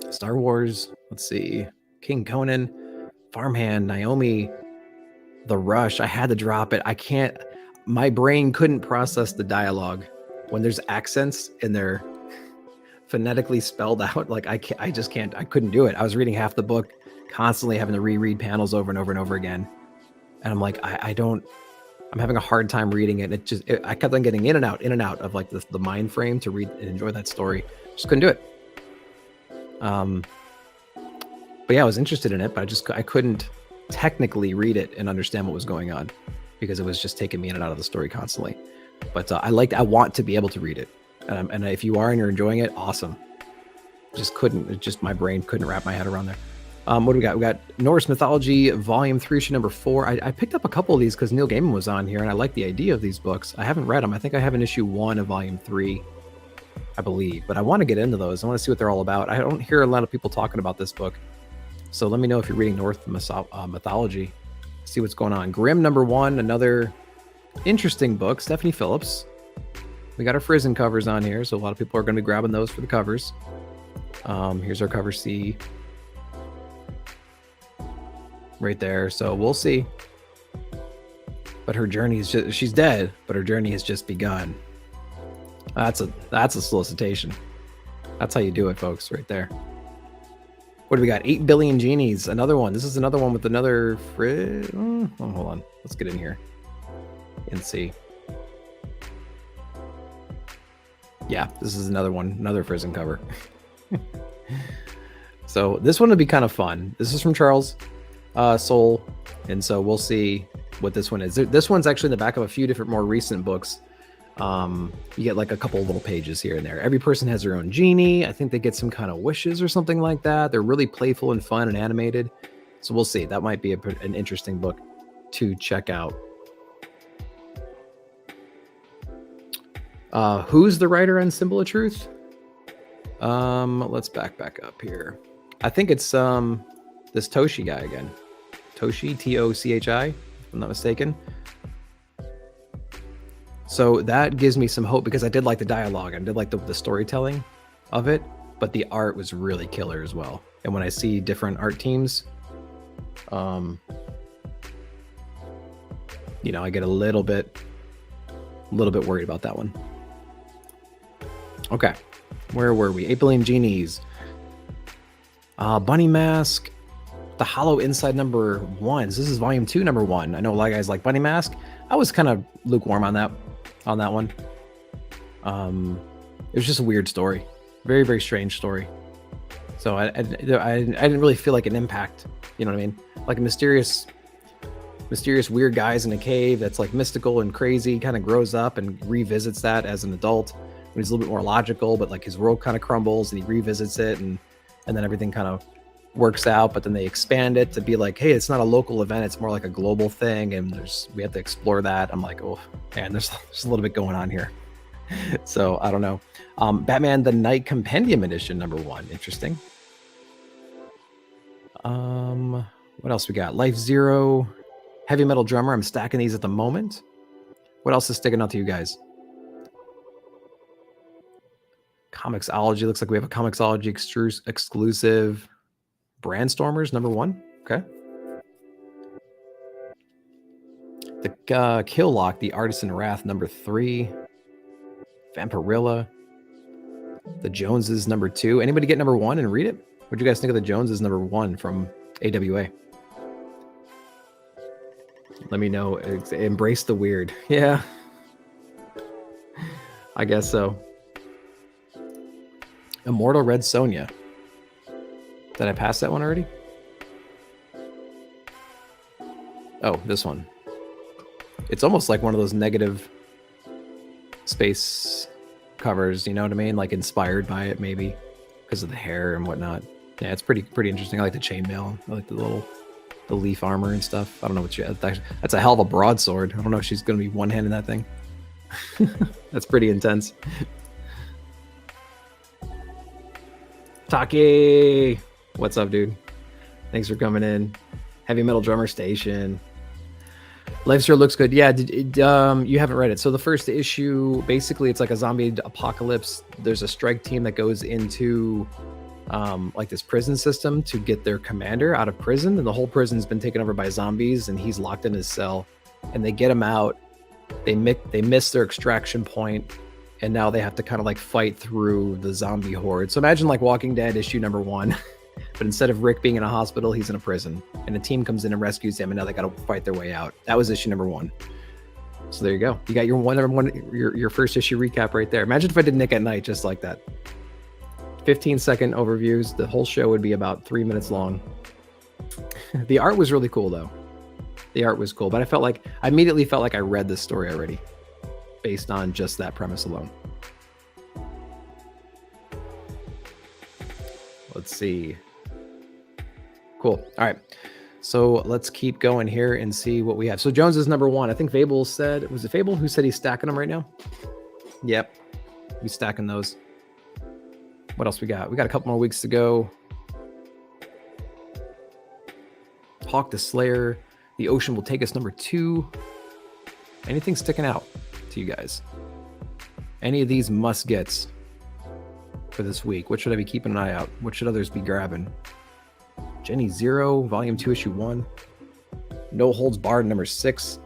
Star Wars. Let's see. King Conan, Farmhand, Naomi, The Rush. I had to drop it. My brain couldn't process the dialogue when there's accents and they're phonetically spelled out. Like I couldn't do it. I was reading half the book, constantly having to reread panels over and over and over again. And I'm like, I'm having a hard time reading it. I kept on getting in and out of like the mind frame to read and enjoy that story. Just couldn't do it. But yeah, I was interested in it, but I couldn't technically read it and understand what was going on because it was just taking me in and out of the story constantly. But I want to be able to read it. And if you are and you're enjoying it, awesome. My brain couldn't wrap my head around there. What do we got? We got Norris Mythology Volume 3, issue number 4. I picked up a couple of these because Neil Gaiman was on here, and I like the idea of these books. I haven't read them. I think I have an issue 1 of Volume 3, I believe. But I want to get into those. I want to see what they're all about. I don't hear a lot of people talking about this book. So let me know if you're reading North Mythology. See what's going on. Grimm number 1, another interesting book. Stephanie Phillips. We got our Frizzen covers on here, so a lot of people are going to be grabbing those for the covers. Here's our cover C. Right there. So we'll see. But her journey is she's dead, but her journey has just begun. That's a solicitation. That's how you do it, folks, right there. What do we got? 8 Billion Genies. Another one. This is another one with another hold on. Let's get in here and see. Yeah, this is another one. Another Frizzen cover. So this one would be kind of fun. This is from Charles Soule. And so we'll see what this one is. This one's actually in the back of a few different more recent books. You get like a couple of little pages here and there. Every person has their own genie. I think they get some kind of wishes or something like that. They're really playful and fun and animated. So we'll see. That might be an interesting book to check out. Who's the writer on Symbol of Truth? Let's back up here. I think it's this Toshi guy again. Toshi, T-O-C-H-I, if I'm not mistaken. So that gives me some hope because I did like the dialogue. I did like the storytelling of it, but the art was really killer as well. And when I see different art teams, I get a little bit worried about that one. Okay, where were we? 8 Billion Genies. Bunny Mask. The Hollow Inside number 1. This is volume 2, number 1. I know a lot of guys like Bunny Mask. I was kind of lukewarm on that one. It was just a weird story. Very, very strange story. So I didn't really feel like an impact. You know what I mean? Like a mysterious weird guys in a cave that's like mystical and crazy, kind of grows up and revisits that as an adult when he's a little bit more logical, but like his world kind of crumbles and he revisits it and then everything kind of works out, but then they expand it to be like, hey, it's not a local event, it's more like a global thing, and we have to explore that. I'm like, oh man, there's a little bit going on here. So I don't know. Batman the Night Compendium Edition #1, interesting. What else we got? Life Zero, Heavy Metal Drummer. I'm stacking these at the moment. What else is sticking out to you guys? ComixOlogy, looks like we have a ComixOlogy exclusive. Brandstormers #1. Okay. The Kill Lock, the Artisan Wrath #3. Vampirilla. The Joneses #2. Anybody get #1 and read it? What do you guys think of the Joneses #1 from AWA? Let me know. Embrace the weird. Yeah. I guess so. Immortal Red Sonja. Did I pass that one already? Oh, this one. It's almost like one of those negative space covers, you know what I mean? Like inspired by it, maybe because of the hair and whatnot. Yeah, it's pretty interesting. I like the chainmail. I like the leaf armor and stuff. I don't know what that's a hell of a broadsword. I don't know if she's gonna be one-handing that thing. That's pretty intense. Taqi, what's up, dude? Thanks for coming in. Heavy Metal Drummer Station. Life Zero looks good. Yeah, you haven't read it. So the first issue, basically, it's like a zombie apocalypse. There's a strike team that goes into like this prison system to get their commander out of prison, and the whole prison's been taken over by zombies, and he's locked in his cell. And they get him out. They miss their extraction point, and now they have to kind of like fight through the zombie horde. So imagine like Walking Dead issue #1. But instead of Rick being in a hospital, he's in a prison, and a team comes in and rescues him, and now they got to fight their way out. That was issue #1. So there you go. You got your first issue recap right there. Imagine if I did Nick at Night just like that. 15-second overviews. The whole show would be about 3 minutes long. The art was really cool, though. The art was cool, but I immediately felt like I read this story already, based on just that premise alone. Let's see. Cool. All right. So let's keep going here and see what we have. So Jones is #1. I think Phable said, was it Phable who said he's stacking them right now? Yep. He's stacking those. What else we got? We got a couple more weeks to go. Hawk the Slayer. The Ocean Will Take Us #2. Anything sticking out to you guys? Any of these must-gets for this week? What should I be keeping an eye out? What should others be grabbing? Jenny Zero, Volume 2, Issue 1. No Holds Barred #6.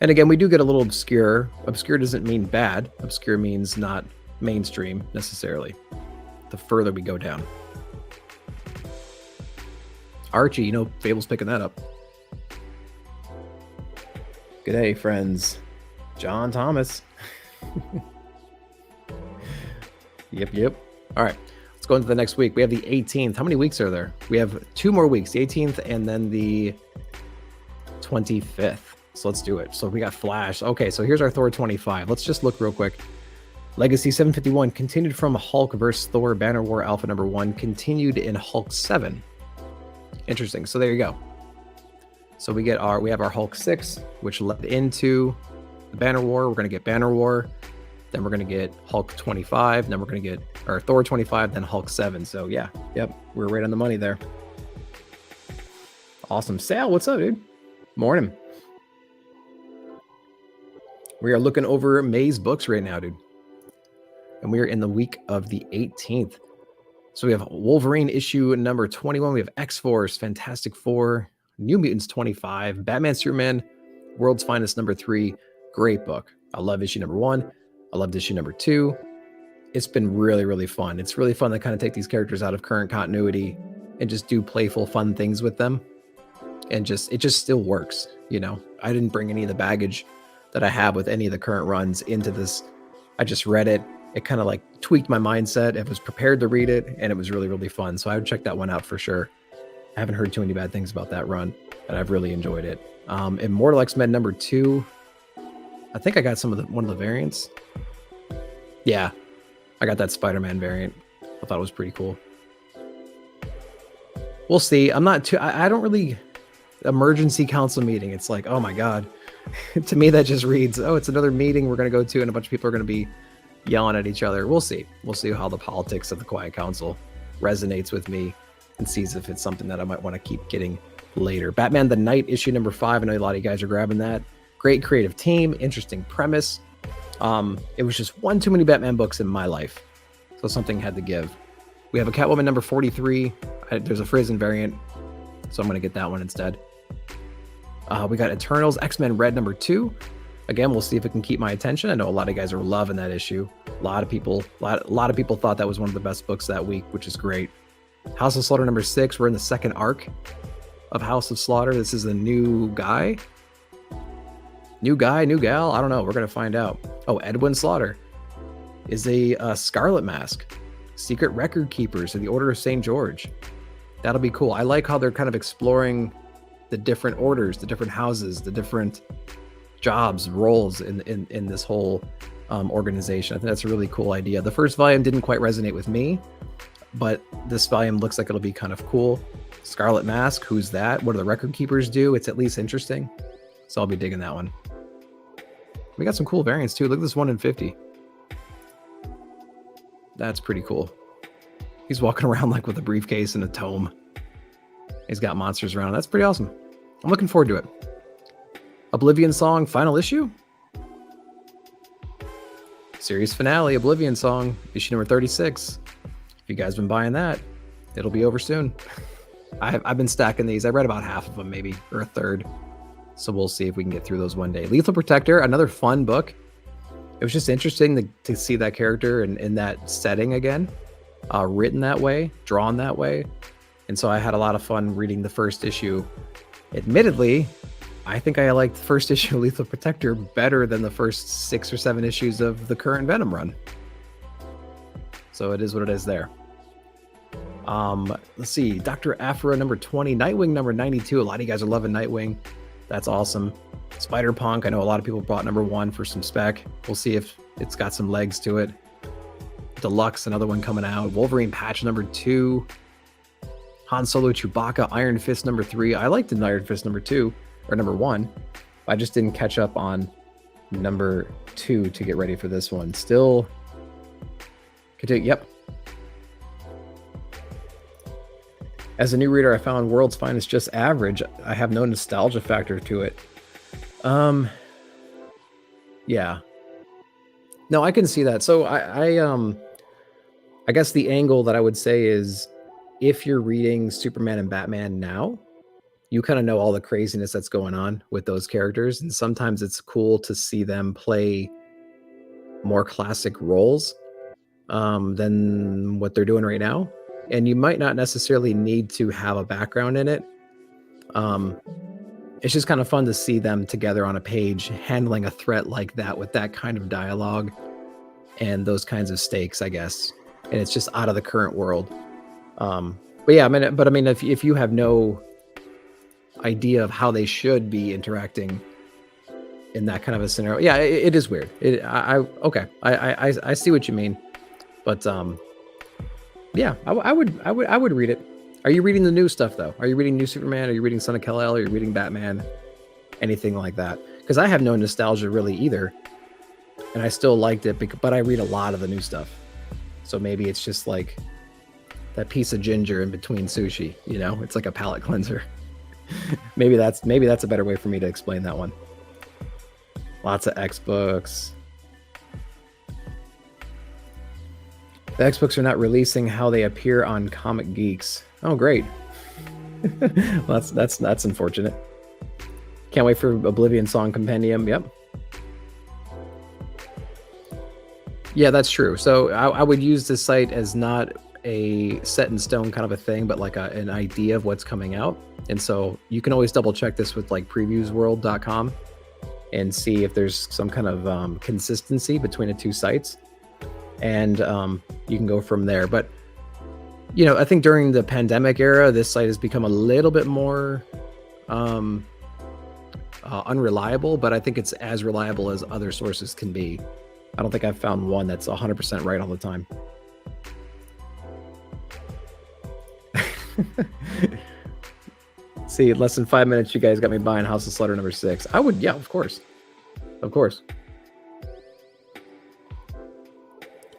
And again, we do get a little obscure. Obscure doesn't mean bad. Obscure means not mainstream necessarily. The further we go down. Archie, you know, Fable's picking that up. G'day, friends. John Thomas. Yep. All right. Let's go into the next week. We have the 18th. How many weeks are there? We have 2 more weeks, the 18th and then the 25th. So let's do it. So we got Flash. Okay, so here's our Thor 25. Let's just look real quick. Legacy 751 continued from Hulk vs. Thor Banner War Alpha #1, continued in Hulk 7. Interesting. So there you go. So we have our Hulk 6, which led into the Banner War. We're going to get Banner War. Then we're going to get Hulk 25. Then we're going to get Thor 25, then Hulk 7. So yeah, yep, we're right on the money there. Awesome. Sal, what's up, dude? Morning. We are looking over May's books right now, dude. And we are in the week of the 18th. So we have Wolverine issue #21. We have X-Force, Fantastic Four, New Mutants 25, Batman Superman, World's Finest #3. Great book. I love issue #1. I loved issue #2. It's been really, really fun. It's really fun to kind of take these characters out of current continuity and just do playful, fun things with them. And it just still works, you know. I didn't bring any of the baggage that I have with any of the current runs into this. I just read it. It kind of like tweaked my mindset. I was prepared to read it, and it was really, really fun. So I would check that one out for sure. I haven't heard too many bad things about that run, but I've really enjoyed it. Immortal X-Men #2. I think I got one of the variants. Yeah, I got that Spider-Man variant. I thought it was pretty cool. We'll see. I'm not too. I don't really. Emergency council meeting. It's like, oh my god. To me, that just reads, oh, it's another meeting we're going to go to, and a bunch of people are going to be yelling at each other. We'll see. We'll see how the politics of the Quiet Council resonates with me, and sees if it's something that I might want to keep getting later. Batman the Knight, issue number 5. I know a lot of you guys are grabbing that. Great creative team, interesting premise. It was just one too many Batman books in my life, so something had to give. We have a Catwoman number 43. There's a Frizzen variant, so I'm going to get that one instead. We got Eternals X-Men Red number 2. Again, we'll see if it can keep my attention. I know a lot of guys are loving that issue. A lot of people thought that was one of the best books that week, which is great. House of Slaughter number 6. We're in the second arc of House of Slaughter. This is a new guy. New gal. I don't know. We're gonna find out. Oh, Edwin Slaughter is a Scarlet Mask. Secret Record Keepers of the Order of St. George. That'll be cool. I like how they're kind of exploring the different orders, the different houses, the different jobs, roles in this whole organization. I think that's a really cool idea. The first volume didn't quite resonate with me, but this volume looks like it'll be kind of cool. Scarlet Mask, who's that? What do the record keepers do? It's at least interesting. So I'll be digging that one. We got some cool variants too. Look at this 1 in 50. That's pretty cool. He's walking around like with a briefcase and a tome. He's got monsters around. That's pretty awesome. I'm looking forward to it. Oblivion Song final issue. Series finale, Oblivion Song, issue number 36. If you guys been buying that, it'll be over soon. I've been stacking these. I read about half of them maybe, or a third. So we'll see if we can get through those one day. Lethal Protector, another fun book. It was just interesting to see that character in that setting again. Written that way, drawn that way. And so I had a lot of fun reading the first issue. Admittedly, I think I liked the first issue of Lethal Protector better than the first 6 or 7 issues of the current Venom run. So it is what it is there. Let's see, Dr. Aphra number 20, Nightwing number 92. A lot of you guys are loving Nightwing. That's awesome. Spider-Punk, I know a lot of people bought number 1 for some spec. We'll see if it's got some legs to it. Deluxe, another one coming out. Wolverine Patch number 2. Han Solo Chewbacca, Iron Fist number 3. I liked the Iron Fist number 2, or number 1. I just didn't catch up on number 2 to get ready for this one. Still, continue. Yep. As a new reader, I found World's Finest just average. I have no nostalgia factor to it. Yeah. No, I can see that. So I guess the angle that I would say is, if you're reading Superman and Batman now, you kind of know all the craziness that's going on with those characters. And sometimes it's cool to see them play more classic roles than what they're doing right now. And you might not necessarily need to have a background in it. It's just kind of fun to see them together on a page handling a threat like that with that kind of dialogue and those kinds of stakes, I guess. And it's just out of the current world. But yeah, I mean, if you have no idea of how they should be interacting in that kind of a scenario, yeah, it is weird. Okay, I see what you mean, but yeah, I would read it. Are you reading the new stuff though? Are you reading New Superman? Are you reading Son of Kal-El? Are you reading Batman? Anything like that? Because I have no nostalgia really either, and I still liked it, but I read a lot of the new stuff. So maybe it's just like that piece of ginger in between sushi, you know? It's like a palate cleanser. maybe that's a better way for me to explain that one. Lots of X books. The X books are not releasing how they appear on Comic Geeks. Oh, great. Well, that's unfortunate. Can't wait for Oblivion Song Compendium. Yep. Yeah, that's true. So I would use this site as not a set in stone kind of a thing, but like an idea of what's coming out. And so you can always double check this with like previewsworld.com and see if there's some kind of consistency between the two sites. And you can go from there. But, you know, I think during the pandemic era, this site has become a little bit more unreliable, but I think it's as reliable as other sources can be. I don't think I've found one that's 100% right all the time. See, less than 5 minutes, you guys got me buying House of Slaughter number 6. I would, yeah, of course. Of course.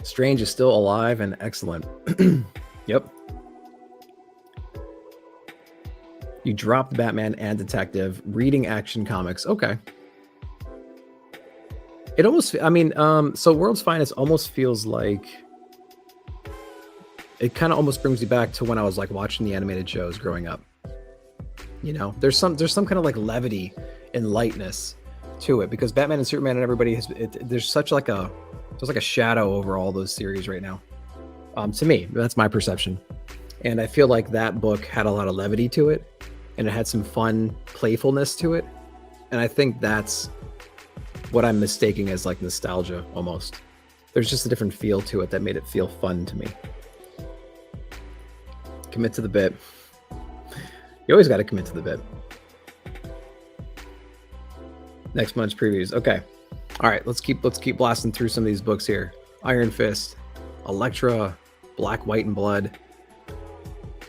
Strange is still alive and excellent. Yep. You dropped Batman and Detective, reading Action Comics. Okay. It almost, I mean, so World's Finest almost feels like, it kind of almost brings me back to when I was like watching the animated shows growing up. You know, there's some kind of like levity and lightness to it, because Batman and Superman and everybody has, there's like a shadow over all those series right now. To me, that's my perception. And I feel like that book had a lot of levity to it, and it had some fun playfulness to it. And I think that's what I'm mistaking as like nostalgia almost. There's just a different feel to it that made it feel fun to me. Commit to the bit. You always got to commit to the bit. Next month's previews. Okay. All right, let's keep blasting through some of these books here. Iron Fist, Elektra, Black, White, and Blood,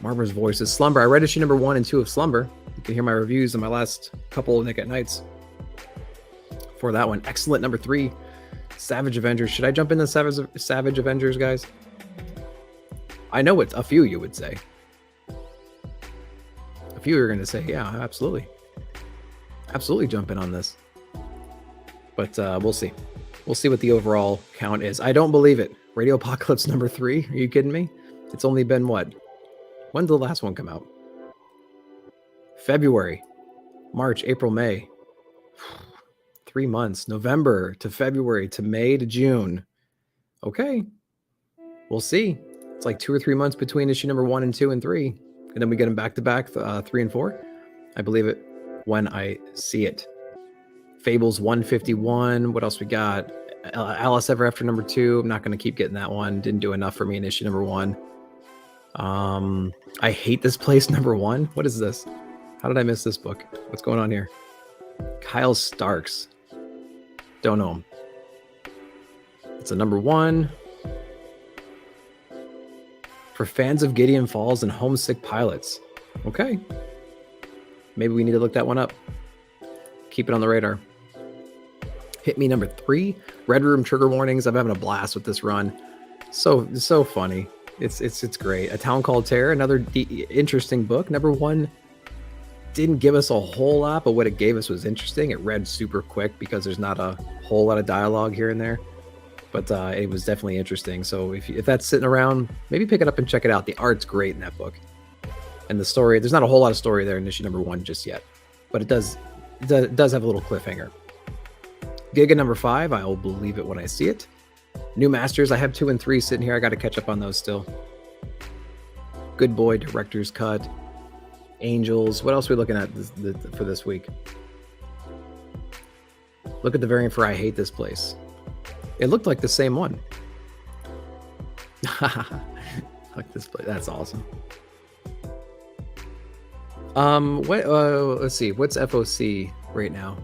Marvel's Voices, Slumber. I read issue number 1 and 2 of Slumber. You can hear my reviews on my last couple of Nick at Nights for that one. Excellent number 3, Savage Avengers. Should I jump into Savage Avengers, guys? I know what a few you would say. A few are going to say, yeah, absolutely. Absolutely jump in on this. But we'll see. We'll see what the overall count is. I don't believe it. Radio Apocalypse number 3. Are you kidding me? It's only been what? When did the last one come out? February, March, April, May. 3 months. November to February to May to June. Okay. We'll see. It's like 2 or 3 months between issue number 1 and 2 and 3. And then we get them back to back, 3 and 4. I believe it when I see it. Fables 151. What else we got? Alice Ever After number 2. I'm not going to keep getting that one. Didn't do enough for me in issue number 1. I Hate This Place number 1. What is this? How did I miss this book? What's going on here? Kyle Starks. Don't know him. It's a number 1. For fans of Gideon Falls and Homesick Pilots. Okay. Maybe we need to look that one up. Keep it on the radar. Hit Me number 3. Red Room Trigger Warnings. I'm having a blast with this run. So funny. It's great. A Town Called Terror. Another interesting book. Number 1 didn't give us a whole lot, but what it gave us was interesting. It read super quick because there's not a whole lot of dialogue here and there. But it was definitely interesting. So if that's sitting around, maybe pick it up and check it out. The art's great in that book. And the story, there's not a whole lot of story there in issue number 1 just yet. But it does have a little cliffhanger. Giga number 5, I will believe it when I see it. New Masters, I have 2 and 3 sitting here. I got to catch up on those still. Good Boy, Director's Cut. Angels. What else are we looking at for this week? Look at the variant for I Hate This Place. It looked like the same one. Like this place. That's awesome. Let's see. What's FOC right now?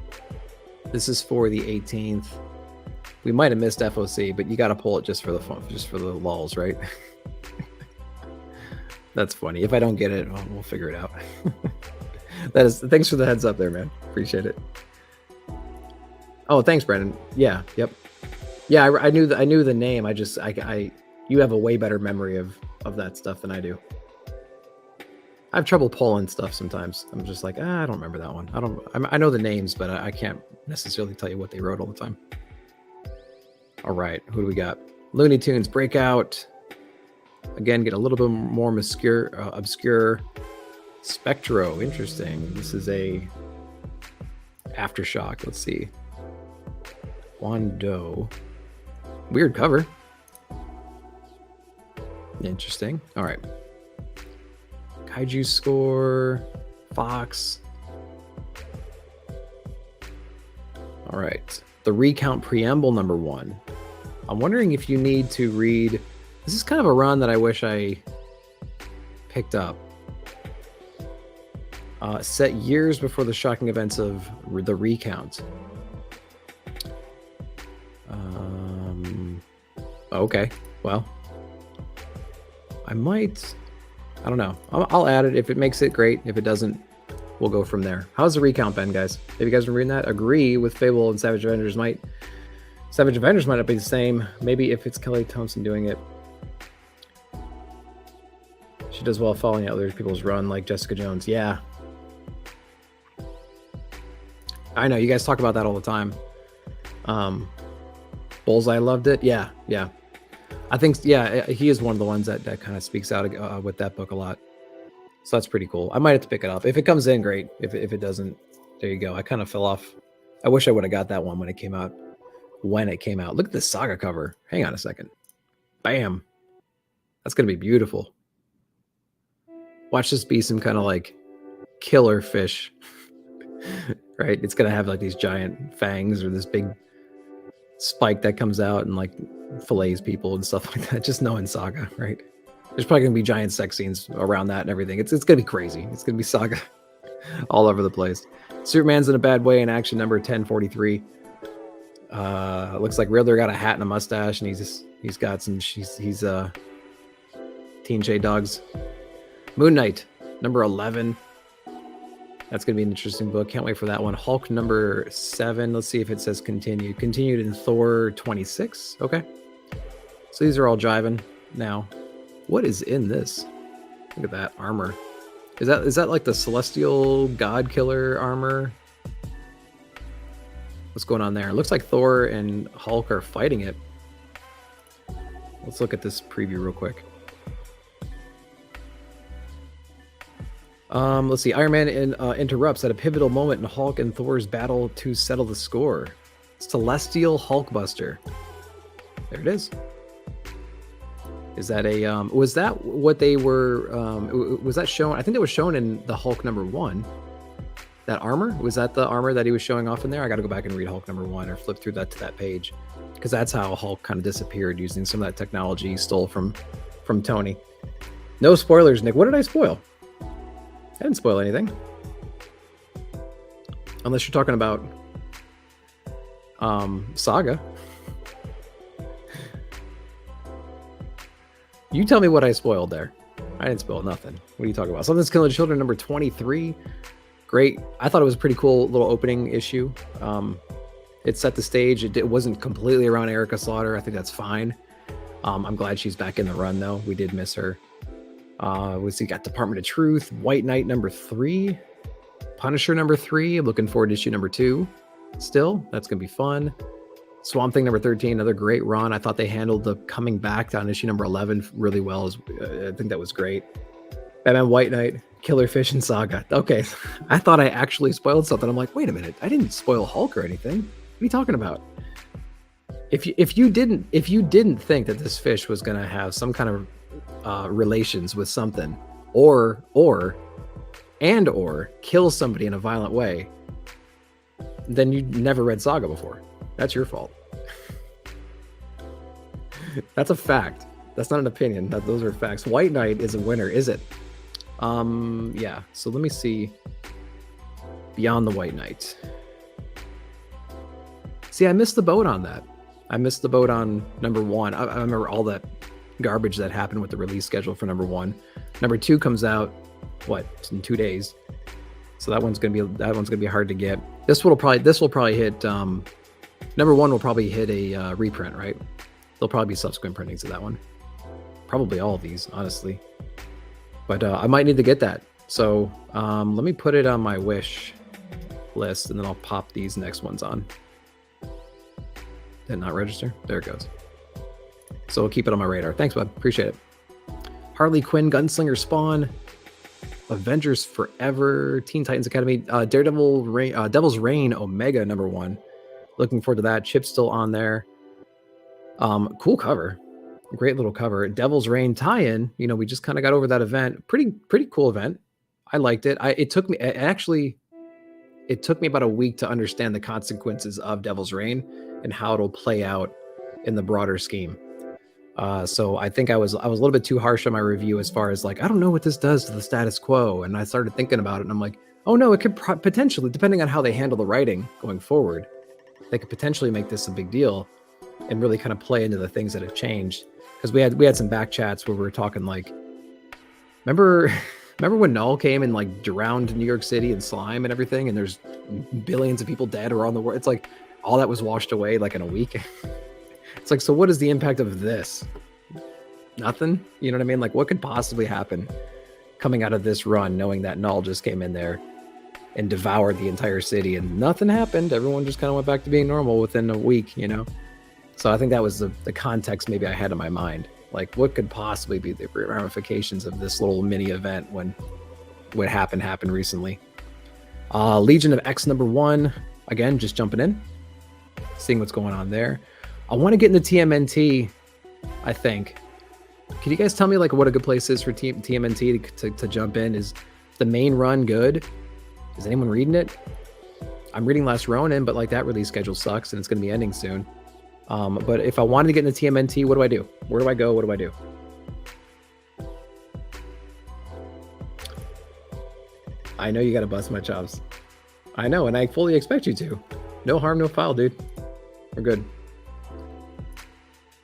This is for the 18th. We might have missed FOC, but you got to pull it just for the fun, just for the lulz, right? That's funny. If I don't get it, we'll figure it out. Thanks for the heads up there, man. Appreciate it. Oh, thanks, Brandon. Yeah, yep. Yeah, I knew the name. You have a way better memory of that stuff than I do. I have trouble pulling stuff sometimes. I'm just like, I don't remember that one. I know the names, but I can't necessarily tell you what they wrote all the time. All right, who do we got? Looney Tunes Breakout. Again, get a little bit more obscure. Spectro, interesting. This is a Aftershock. Let's see. Wando. Weird cover. Interesting. All right. Kaiju Score. Fox. All right. The Recount Preamble number 1. I'm wondering if you need to read... This is kind of a run that I wish I picked up. Set years before the shocking events of the Recount. Okay, well, I don't know. I'll add it. If it makes it, great. If it doesn't, we'll go from there. How's the recount been, guys? Have you guys been reading that? Agree with Phable and Savage Avengers might not be the same. Maybe if it's Kelly Thompson doing it. She does well following other people's run, like Jessica Jones. Yeah. I know, you guys talk about that all the time. Bullseye loved it. Yeah. I think, yeah, he is one of the ones that kind of speaks out with that book a lot. So that's pretty cool. I might have to pick it up. If it comes in, great. If it doesn't, there you go. I kind of fell off. I wish I would have got that one when it came out. Look at this Saga cover. Hang on a second. Bam. That's going to be beautiful. Watch this be some kind of like killer fish. Right? It's going to have like these giant fangs or this big spike that comes out and like fillets people and stuff like that. Just knowing Saga, right? There's probably going to be giant sex scenes around that and everything. It's going to be crazy. It's going to be Saga all over the place. Superman's in a bad way in action number 1043. Looks like Riddler got a hat and a mustache, and he's got some he's Teen Shade Dogs. Moon Knight number 11. That's gonna be an interesting book. Can't wait for that one. Hulk number 7. Let's see if it says continued. Continued in Thor 26. Okay. So these are all jiving now. What is in this? Look at that armor. Is that like the Celestial God Killer armor? What's going on there? It looks like Thor and Hulk are fighting it. Let's look at this preview real quick. Let's see. Iron Man interrupts at a pivotal moment in Hulk and Thor's battle to settle the score. Celestial Hulkbuster. There it is. Is that a was that what they were was that shown? I think that was shown in the Hulk number 1. That armor, was that the armor that he was showing off in there? I got to go back and read Hulk number 1 or flip through that to that page, because that's how Hulk kind of disappeared using some of that technology he stole from Tony. No spoilers, Nick. What did I spoil? I didn't spoil anything, unless you're talking about Saga. You tell me what I spoiled there. I didn't spoil nothing. What are you talking about? Something's Killing Children number 23. Great. I thought it was a pretty cool little opening issue. It set the stage. It wasn't completely around Erica Slaughter. I think that's fine. I'm glad she's back in the run, though. We did miss her. We got Department of Truth, White Knight number 3, Punisher number 3. I'm looking forward to issue number 2. Still, that's gonna be fun. Swamp Thing number 13, another great run. I thought they handled the coming back on issue number 11 really well. I think that was great. Batman White Knight, Killer Fish, and Saga. Okay, I thought I actually spoiled something. I'm like, wait a minute, I didn't spoil Hulk or anything. What are you talking about? If you didn't think that this fish was gonna have some kind of relations with something, or kill somebody in a violent way, then you never read Saga before. That's your fault. That's a fact. That's not an opinion. Those are facts. White Knight is a winner, is it? Yeah. So let me see. Beyond the White Knight. See, I missed the boat on that. I missed the boat on number 1. I remember all that garbage that happened with the release schedule for number 1. Number 2 comes out in 2 days. So that one's gonna be hard to get. This will probably hit. Number 1 will probably hit a reprint, right? There'll probably be subsequent printings of that one. Probably all of these, honestly. But I might need to get that. So let me put it on my wish list, and then I'll pop these next ones on. Did it not register? There it goes. So we'll keep it on my radar. Thanks, bud. Appreciate it. Harley Quinn, Gunslinger Spawn, Avengers Forever, Teen Titans Academy, Daredevil, Devil's Reign, Omega number 1. Looking forward to that. Chip's still on there. Cool cover. Great little cover. Devil's Reign tie-in. You know, we just kind of got over that event. Pretty cool event. I liked it. It took me about a week to understand the consequences of Devil's Reign and how it'll play out in the broader scheme. So I think I was a little bit too harsh on my review as far as like, I don't know what this does to the status quo. And I started thinking about it, and I'm like, oh no, it could potentially, depending on how they handle the writing going forward, they could potentially make this a big deal and really kind of play into the things that have changed. Because we had some back chats where we were talking like, remember Remember when Null came and like drowned New York City in slime and everything, and there's billions of people dead around the world? It's like all that was washed away like in a week. It's like, so what is the impact of this? Nothing. You know what I mean? Like, what could possibly happen coming out of this run, knowing that Null just came in there and devoured the entire city and nothing happened? Everyone just kind of went back to being normal within a week, you know? So I think that was the context maybe I had in my mind. Like, what could possibly be the ramifications of this little mini event when what happened recently? Legion of X #1. Again, just jumping in, seeing what's going on there. I want to get into TMNT, I think. Can you guys tell me like what a good place is for TMNT to jump in? Is the main run good? Is anyone reading it? I'm reading Last Ronin, but like that release schedule sucks and it's going to be ending soon. But if I wanted to get into TMNT, what do I do? Where do I go? What do I do? I know you got to bust my chops. I know, and I fully expect you to. No harm, no foul, dude. We're good.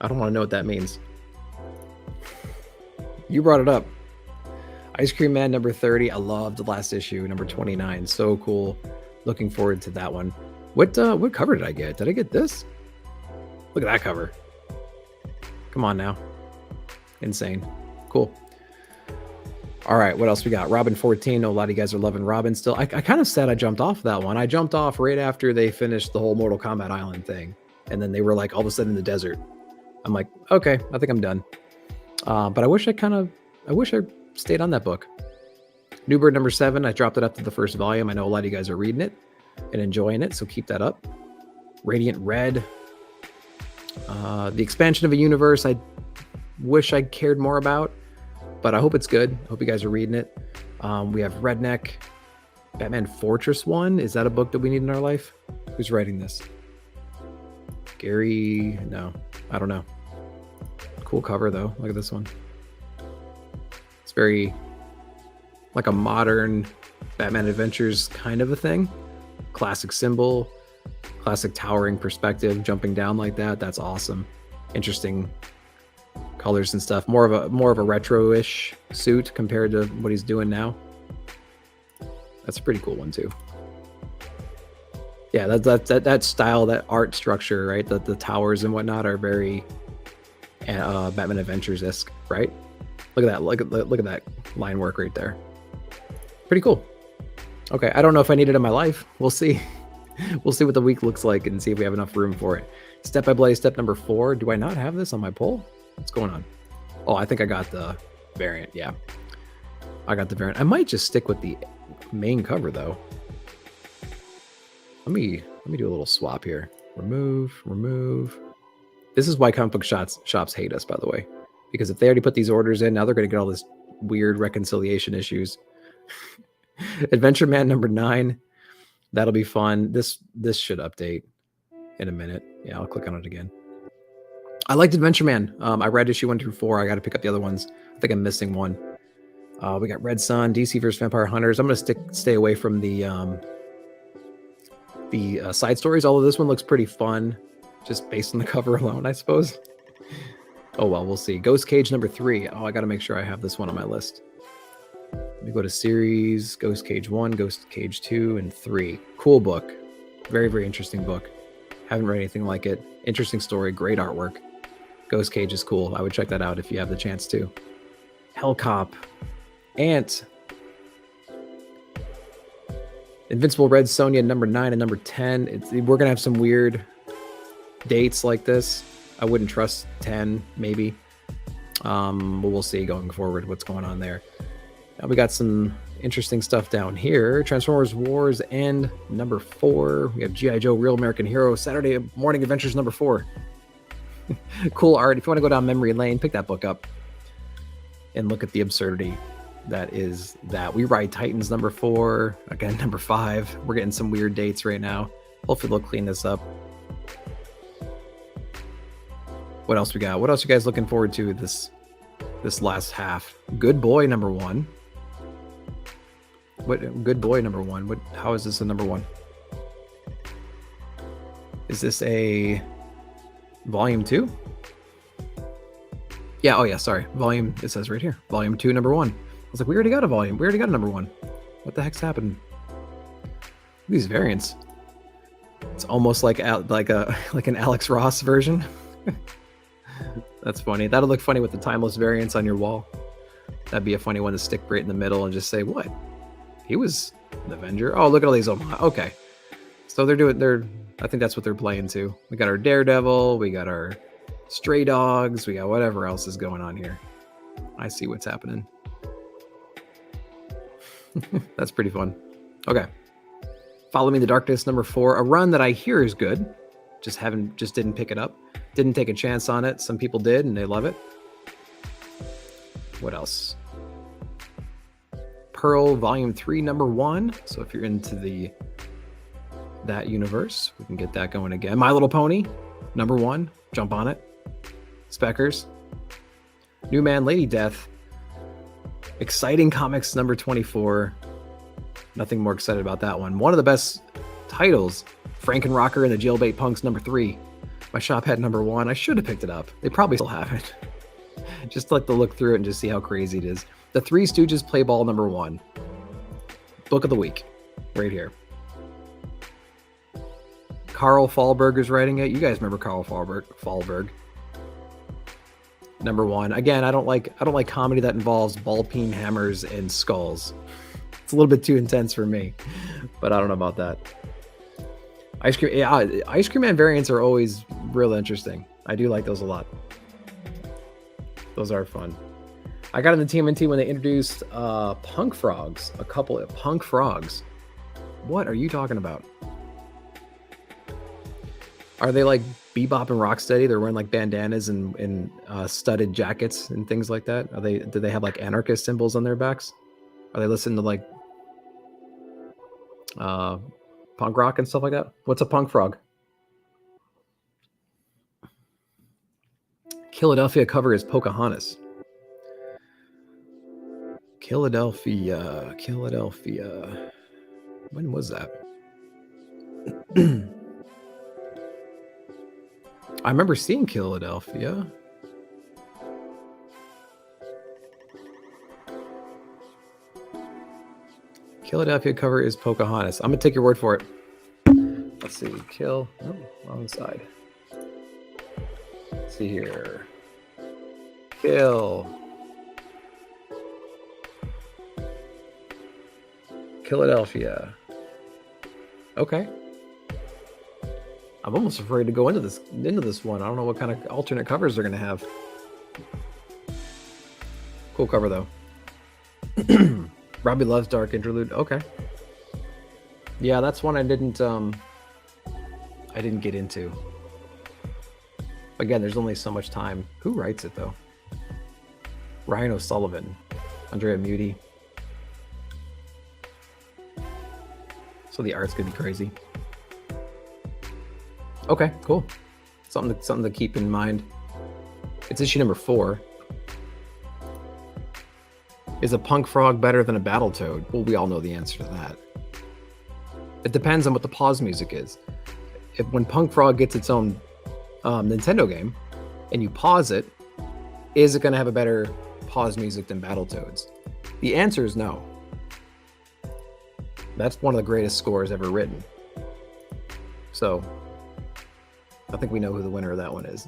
I don't want to know what that means. You brought it up. Ice Cream Man #30. I loved the last issue, #29. So cool. Looking forward to that one. What cover did I get? Did I get this? Look at that cover. Come on now. Insane. Cool. All right, what else we got? Robin 14. A lot of you guys are loving Robin still. I kind of said I jumped off that one. I jumped off right after they finished the whole Mortal Kombat Island thing. And then they were like all of a sudden in the desert. I'm like, okay, I think I'm done. But I wish I stayed on that book. New Bird #7. I dropped it up to the first volume. I know a lot of you guys are reading it and enjoying it, so keep that up. Radiant Red. The expansion of a universe I wish I cared more about, but I hope it's good. I hope you guys are reading it. We have Redneck. Batman Fortress 1. Is that a book that we need in our life? Who's writing this? Gary? No, I don't know. Cool cover though. Look at this one. It's very like a modern Batman Adventures kind of a thing. Classic symbol, classic towering perspective, jumping down like that. That's awesome. Interesting colors and stuff. More of a retro-ish suit compared to what he's doing now. That's a pretty cool one too. Yeah, that style, that art structure, right? The towers and whatnot are very Batman Adventures-esque, right? Look at that. Look at that line work right there. Pretty cool. Okay, I don't know if I need it in my life. We'll see. We'll see what the week looks like and see if we have enough room for it. Step by Blaze, step #4. Do I not have this on my poll? What's going on? Oh, I think I got the variant. Yeah, I got the variant. I might just stick with the main cover though. Let me do a little swap here. Remove. This is why comic book shops hate us, by the way, because if they already put these orders in, now they're going to get all this weird reconciliation issues. Adventure Man #9. That'll be fun. This should update in a minute. Yeah, I'll click on it again. I liked Adventure Man. I read issue 1 through 4. I got to pick up the other ones. I think I'm missing one. We got Red Sun, DC vs Vampire Hunters. I'm gonna stay away from the side stories. Although this one looks pretty fun, just based on the cover alone, I suppose. Oh well, we'll see. Ghost Cage #3. Oh, I got to make sure I have this one on my list. Let me go to series. Ghost Cage 1, Ghost Cage 2, and 3. Cool book. Very, very interesting book. Haven't read anything like it. Interesting story. Great artwork. Ghost Cage is cool. I would check that out if you have the chance to. Hellcop. Ant. Invincible Red Sonja #9 and #10. We're going to have some weird dates like this. I wouldn't trust 10, maybe. But we'll see going forward what's going on there. We got some interesting stuff down here. Transformers Wars End #4. We have G.I. Joe Real American Hero Saturday Morning Adventures #4. Cool art. If you want to go down memory lane, pick that book up and look at the absurdity that is that. We Ride Titans #4. Again, #5. We're getting some weird dates right now. Hopefully they'll clean this up. What else we got? What else you guys looking forward to this last half? Good Boy #1. What Good Boy #1? What? How is this a #1? Is this a volume 2? Yeah. Oh yeah. Sorry. Volume. It says right here. Volume 2, #1. was like, we already got a volume. We already got a number 1. What the heck's happened? These variants. It's almost like an Alex Ross version. That's funny. That'll look funny with the timeless variants on your wall. That'd be a funny one to stick right in the middle and just say, what? He was an Avenger? Oh, look at all these. Okay. So I think that's what they're playing too. We got our Daredevil, we got our Stray Dogs, we got whatever else is going on here. I see what's happening. That's pretty fun. Okay. Follow Me in the Darkness, number 4. A run that I hear is good. Just didn't pick it up. Didn't take a chance on it. Some people did, and they love it. What else? Pearl, Volume 3, number 1. So if you're into that universe, we can get that going again. My Little Pony, number 1. Jump on it. Speckers. New Man, Lady Death. Exciting Comics, number 24. Nothing more excited about that one. One of the best titles, Frankenrocker and the Jailbait Punks, number 3. My shop had number 1. I should have picked it up. They probably still have it. Just like to look through it and just see how crazy it is. The Three Stooges Play Ball, number 1. Book of the week. Right here. Carl Fahlberg is writing it. You guys remember Carl Fahlberg. Number 1. Again, I don't like comedy that involves ball peen hammers and skulls. It's a little bit too intense for me, but I don't know about that. Ice Cream Man variants are always real interesting. I do like those a lot. Those are fun. I got in the TMNT when they introduced Punk Frogs. A couple of Punk Frogs. What are you talking about? Are they like Bebop and Rocksteady? They're wearing like bandanas and studded jackets and things like that. Do they have like anarchist symbols on their backs? Are they listening to like punk rock and stuff like that? What's a punk frog? Philadelphia cover is Pocahontas. Philadelphia. When was that? I remember seeing Philadelphia. Philadelphia cover is Pocahontas. I'm gonna take your word for it. Let's see. Wrong side. Let's see here. Philadelphia. Okay. I'm almost afraid to go into this one. I don't know what kind of alternate covers they're gonna have. Cool cover though. Robbie Loves Dark Interlude. Okay. Yeah, that's one I didn't get into. Again, there's only so much time. Who writes it though? Ryan O'Sullivan, Andrea Muti. So the art's gonna be crazy. Okay, cool. Something to keep in mind. It's issue number 4. Is a punk frog better than a battle toad? Well, we all know the answer to that. It depends on what the pause music is. When Punk Frog gets its own Nintendo game and you pause it, is it going to have a better pause music than Battletoads? The answer is no. That's one of the greatest scores ever written. So, I think we know who the winner of that one is.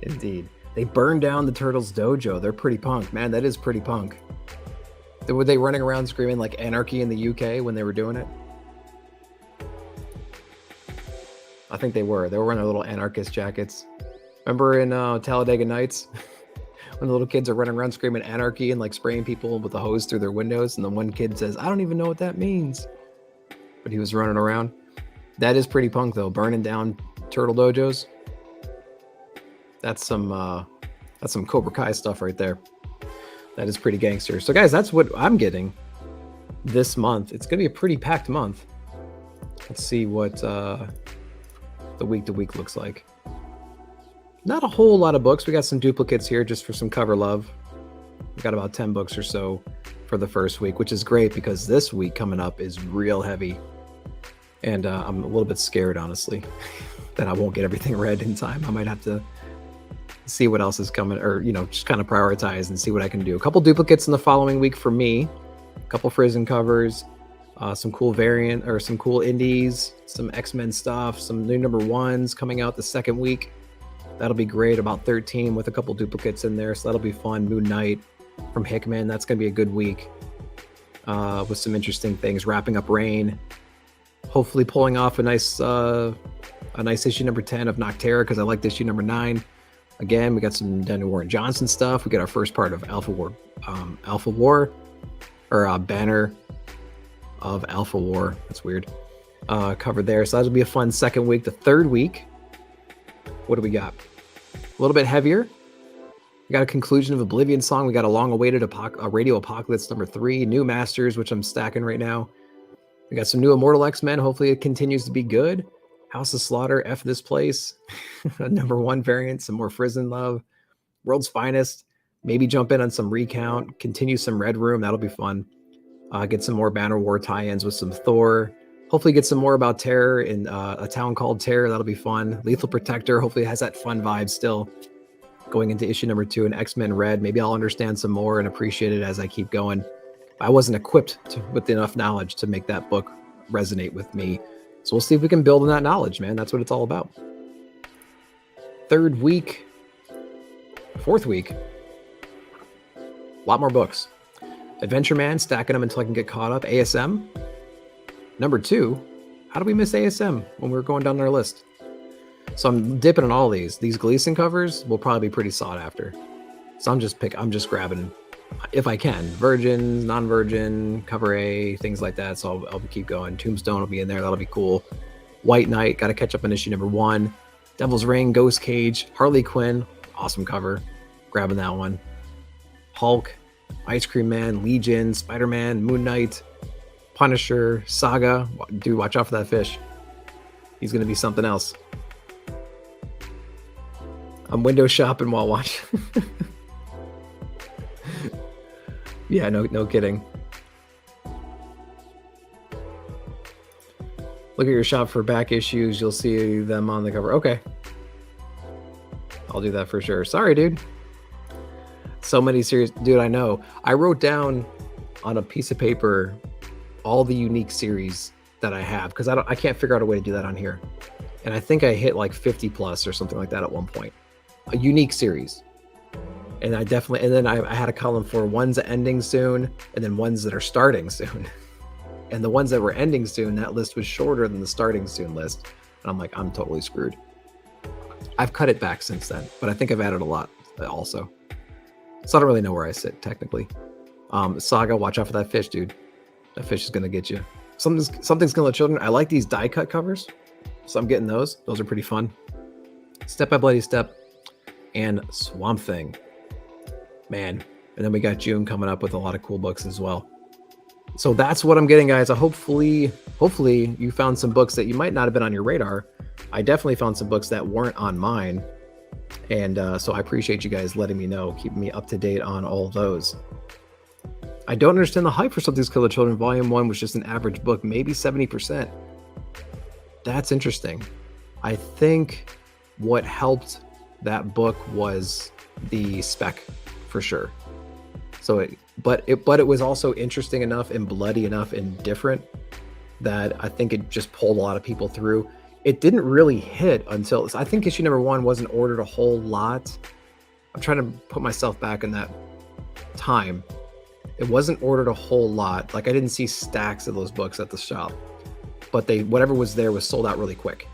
Indeed. They burned down the Turtles dojo. They're pretty punk. Man, that is pretty punk. Were they running around screaming like anarchy in the UK when they were doing it? I think they were. They were wearing their little anarchist jackets. Remember in Talladega Nights? When the little kids are running around screaming anarchy and like spraying people with a hose through their windows, and the one kid says, I don't even know what that means. But he was running around. That is pretty punk though, burning down turtle dojos. That's some Cobra Kai stuff right there. That is pretty gangster. So guys, that's what I'm getting this month. It's gonna be a pretty packed month. Let's see what the week to week looks like. Not a whole lot of books. We got some duplicates here just for some cover love. We got about 10 books or so for the first week, which is great because this week coming up is real heavy. And I'm a little bit scared, honestly, that I won't get everything read in time. I might have to see what else is coming, or just kind of prioritize and see what I can do. A couple duplicates in the following week for me, a couple Frizzen covers, some cool variant or some cool indies, some X-Men stuff, some new number ones coming out the second week. That'll be great. About 13 with a couple duplicates in there, so that'll be fun. Moon Knight from Hickman, that's gonna be a good week with some interesting things. Wrapping up Rain, hopefully pulling off a nice issue number 10 of Nocterra, because I liked issue number 9. Again, we got some Daniel Warren Johnson stuff. We got our first part of Alpha War, or Banner of Alpha War. That's weird. Covered there. So that'll be a fun second week. The third week, what do we got? A little bit heavier. We got a conclusion of Oblivion Song. We got a long-awaited Radio Apocalypse number 3. New Masters, which I'm stacking right now. We got some new Immortal X-Men. Hopefully it continues to be good. House of Slaughter, F This Place. Number 1 variant. Some more Frizzen love. World's Finest. Maybe jump in on some Recount. Continue some Red Room. That'll be fun. Get some more Banner War tie-ins with some Thor. Hopefully get some more about Terror in A Town Called Terror. That'll be fun. Lethal Protector. Hopefully it has that fun vibe still. Going into issue number 2 and X-Men Red. Maybe I'll understand some more and appreciate it as I keep going. I wasn't equipped with enough knowledge to make that book resonate with me. So we'll see if we can build on that knowledge, man. That's what it's all about. Fourth week. A lot more books. Adventure Man, stacking them until I can get caught up. ASM. Number 2. How do we miss ASM when we were going down our list? So I'm dipping on all these. These Gleason covers will probably be pretty sought after. So I'm just grabbing, if I can, Virgin, non-Virgin, cover A, things like that. So I'll keep going. Tombstone will be in there. That'll be cool. White Knight, got to catch up on issue number 1. Devil's Ring, Ghost Cage, Harley Quinn, awesome cover. Grabbing that one. Hulk, Ice Cream Man, Legion, Spider-Man, Moon Knight, Punisher, Saga. Dude, watch out for that fish. He's going to be something else. I'm window shopping while watching. Yeah, no kidding. Look at your shop for back issues. You'll see them on the cover. Okay. I'll do that for sure. Sorry, dude. So many series. Dude, I know. I wrote down on a piece of paper all the unique series that I have, because I can't figure out a way to do that on here. And I think I hit like 50 plus or something like that at one point. A unique series. And then I had a column for ones ending soon and then ones that are starting soon. And the ones that were ending soon, that list was shorter than the starting soon list. And I'm like, I'm totally screwed. I've cut it back since then, but I think I've added a lot also. So I don't really know where I sit technically. Saga, watch out for that fish, dude. That fish is going to get you. Something's going to children. I like these die cut covers. So I'm getting those. Those are pretty fun. Step by Bloody Step and Swamp Thing. Man. And then we got June coming up with a lot of cool books as well. So that's what I'm getting, guys. Hopefully you found some books that you might not have been on your radar. I definitely found some books that weren't on mine. And so I appreciate you guys letting me know, keeping me up to date on all of those. I don't understand the hype for Something's Killer Children. Volume 1 was just an average book, maybe 70%. That's interesting. I think what helped that book was the spec, for sure. So but it was also interesting enough and bloody enough and different that I think it just pulled a lot of people through. It didn't really hit until, I think issue number 1 wasn't ordered a whole lot. I'm trying to put myself back in that time. It wasn't ordered a whole lot. Like, I didn't see stacks of those books at the shop, but whatever was there was sold out really quick.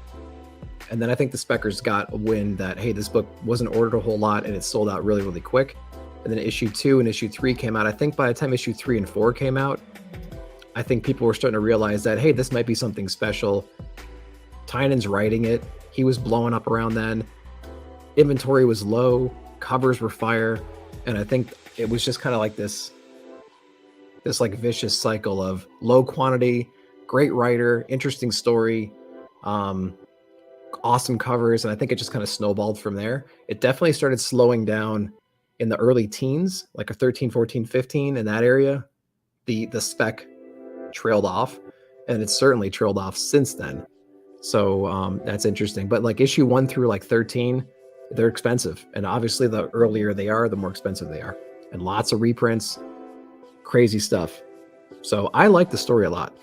And then I think the speckers got a win that, hey, this book wasn't ordered a whole lot and it sold out really, really quick. And then issue 2 and issue 3 came out. I think by the time issue 3 and 4 came out, I think people were starting to realize that, hey, this might be something special. Tynan's writing it. He was blowing up around then. Inventory was low. Covers were fire. And I think it was just kind of like this like vicious cycle of low quantity, great writer, interesting story, awesome covers. And I think it just kind of snowballed from there. It definitely started slowing down in the early teens, like a 13, 14, 15, in that area. The spec trailed off, and it's certainly trailed off since then. So that's interesting. But like issue 1 through like 13, they're expensive. And obviously the earlier they are, the more expensive they are. And lots of reprints, crazy stuff. So I like the story a lot.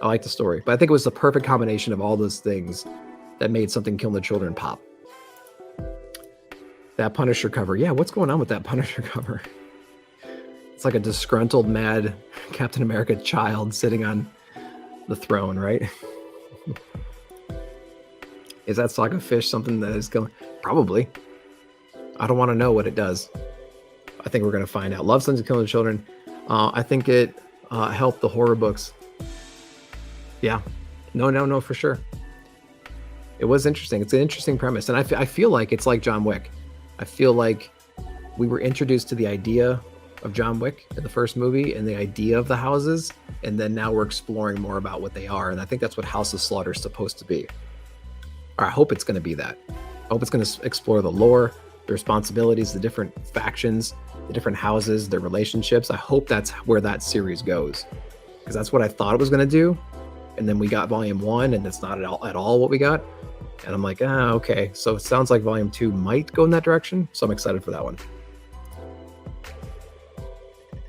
I like the story. But I think it was the perfect combination of all those things that made Something Killing the Children pop. That Punisher cover. Yeah, what's going on with that Punisher cover? It's like a disgruntled, mad Captain America child sitting on the throne, right? Is that Saga fish something that is going? Probably. I don't want to know what it does. I think we're going to find out. Love Something Killing the Children. I think it helped the horror books. Yeah. No, for sure. It was interesting. It's an interesting premise. And I feel like it's like John Wick. I feel like we were introduced to the idea of John Wick in the first movie and the idea of the houses. And then now we're exploring more about what they are. And I think that's what House of Slaughter is supposed to be. Or I hope it's going to be that. I hope it's going to explore the lore, the responsibilities, the different factions, the different houses, their relationships. I hope that's where that series goes. Because that's what I thought it was going to do. And then we got volume 1 and it's not at all what we got. And I'm like, okay. So it sounds like volume 2 might go in that direction. So I'm excited for that one.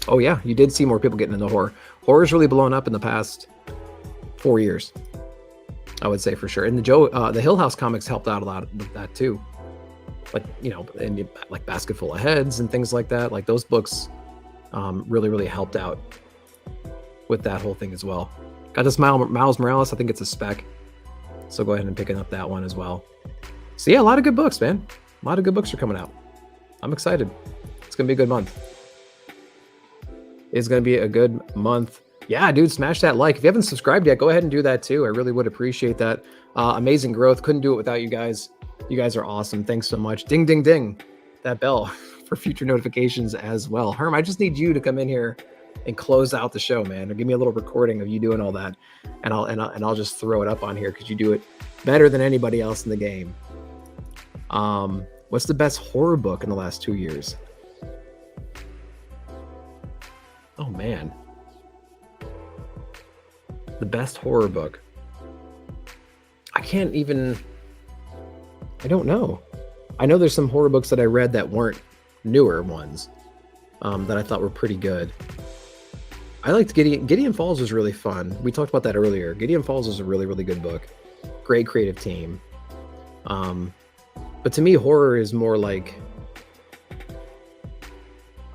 Oh yeah, you did see more people getting into horror. Horror's really blown up in the past 4 years, I would say for sure. And the Hill House comics helped out a lot with that too. Like, and like Basket Full of Heads and things like that. Like those books really helped out with that whole thing as well. Got this Miles Morales. I think it's a spec. So go ahead and pick up that one as well. So yeah, a lot of good books, man. A lot of good books are coming out. I'm excited. It's going to be a good month. It's going to be a good month. Yeah, dude, smash that like. If you haven't subscribed yet, go ahead and do that too. I really would appreciate that. Amazing growth. Couldn't do it without you guys. You guys are awesome. Thanks so much. Ding, ding, ding. That bell for future notifications as well. Herm, I just need you to come in here and close out the show, man, or give me a little recording of you doing all that, and I'll just throw it up on here because you do it better than anybody else in the game. What's the best horror book in the last 2 years? Oh man, the best horror book. I don't know. I know there's some horror books that I read that weren't newer ones that I thought were pretty good. I liked Gideon Falls was really fun. We talked about that earlier. Gideon Falls was a really good book. Great creative team. But to me, horror is more like,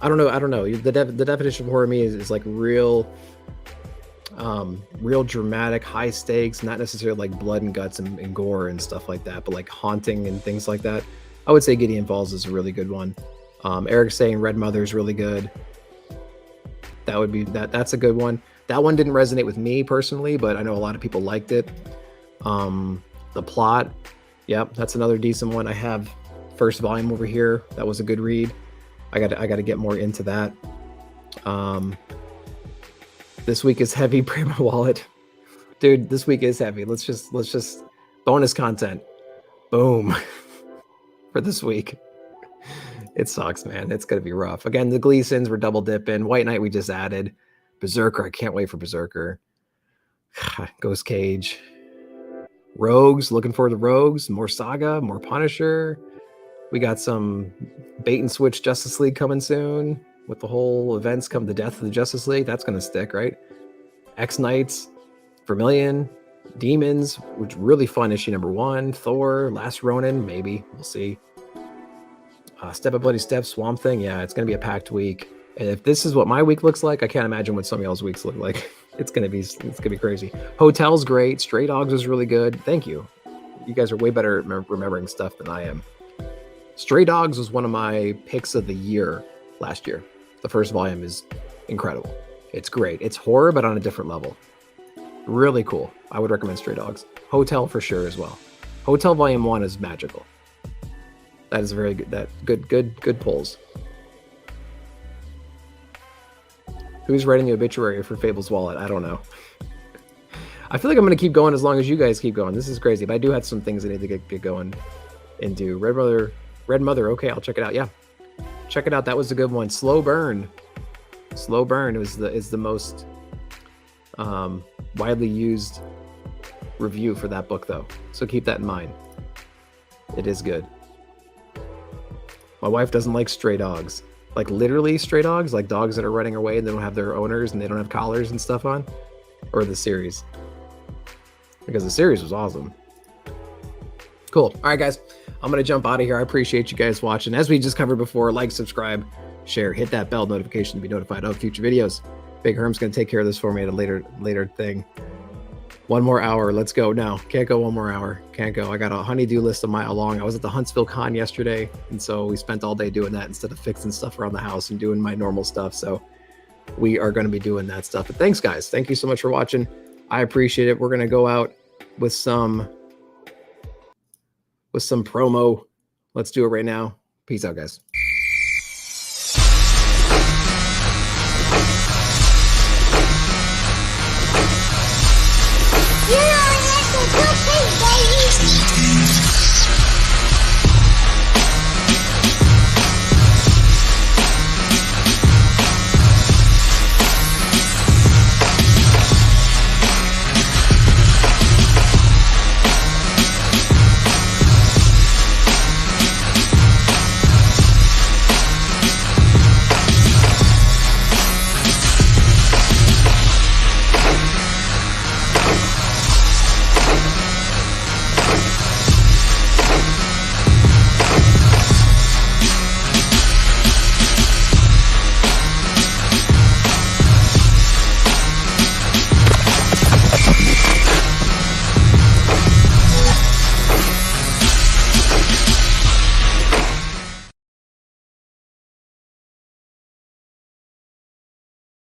I don't know. The definition of horror to me is like real dramatic, high stakes, not necessarily like blood and guts and gore and stuff like that, but like haunting and things like that. I would say Gideon Falls is a really good one. Eric's saying Red Mother is really good. That would be that's a good one. That one didn't resonate with me personally, but I know a lot of people liked it. The Plot, yep, that's another decent one. I have first volume over here. That was a good read. I got to get more into that. This week is heavy. Pray my wallet, dude. This week is heavy. Let's just bonus content. Boom for this week. It sucks, man. It's gonna be rough. Again, the Gleasons, we're double dipping. White Knight we just added. Berserker, I can't wait for Berserker. Ghost Cage. Rogues, looking for the Rogues. More Saga, more Punisher. We got some bait and switch Justice League coming soon. With the whole events come the death of the Justice League. That's gonna stick, right? X-Knights, Vermilion, Demons, which really fun issue number 1. Thor, Last Ronin, maybe. We'll see. Step Up Bloody Step, Swamp Thing. Yeah, it's going to be a packed week. And if this is what my week looks like, I can't imagine what some of y'all's weeks look like. It's going to be crazy. Hotel's great. Stray Dogs is really good. Thank you. You guys are way better at remembering stuff than I am. Stray Dogs was one of my picks of the year last year. The first volume is incredible. It's great. It's horror, but on a different level. Really cool. I would recommend Stray Dogs. Hotel for sure as well. Hotel Volume 1 is magical. That is very good. Good pulls. Who's writing the obituary for Fable's wallet? I don't know. I feel like I'm going to keep going as long as you guys keep going. This is crazy, but I do have some things I need to get going and do. Red Mother. Okay, I'll check it out. Yeah, check it out. That was a good one. Slow Burn is the most widely used review for that book, though. So keep that in mind. It is good. My wife doesn't like stray dogs. Like literally stray dogs, like dogs that are running away and they don't have their owners and they don't have collars and stuff on. Or the series. Because the series was awesome. Cool. All right, guys. I'm going to jump out of here. I appreciate you guys watching. As we just covered before, like, subscribe, share, hit that bell notification to be notified of future videos. Big Herm's going to take care of this for me at a later thing. 1 more hour. Let's go now. Can't go 1 more hour. Can't go. I got a honey-do list a mile long. I was at the Huntsville Con yesterday, and so we spent all day doing that instead of fixing stuff around the house and doing my normal stuff. So we are going to be doing that stuff. But thanks, guys. Thank you so much for watching. I appreciate it. We're going to go out with some promo. Let's do it right now. Peace out, guys. You know,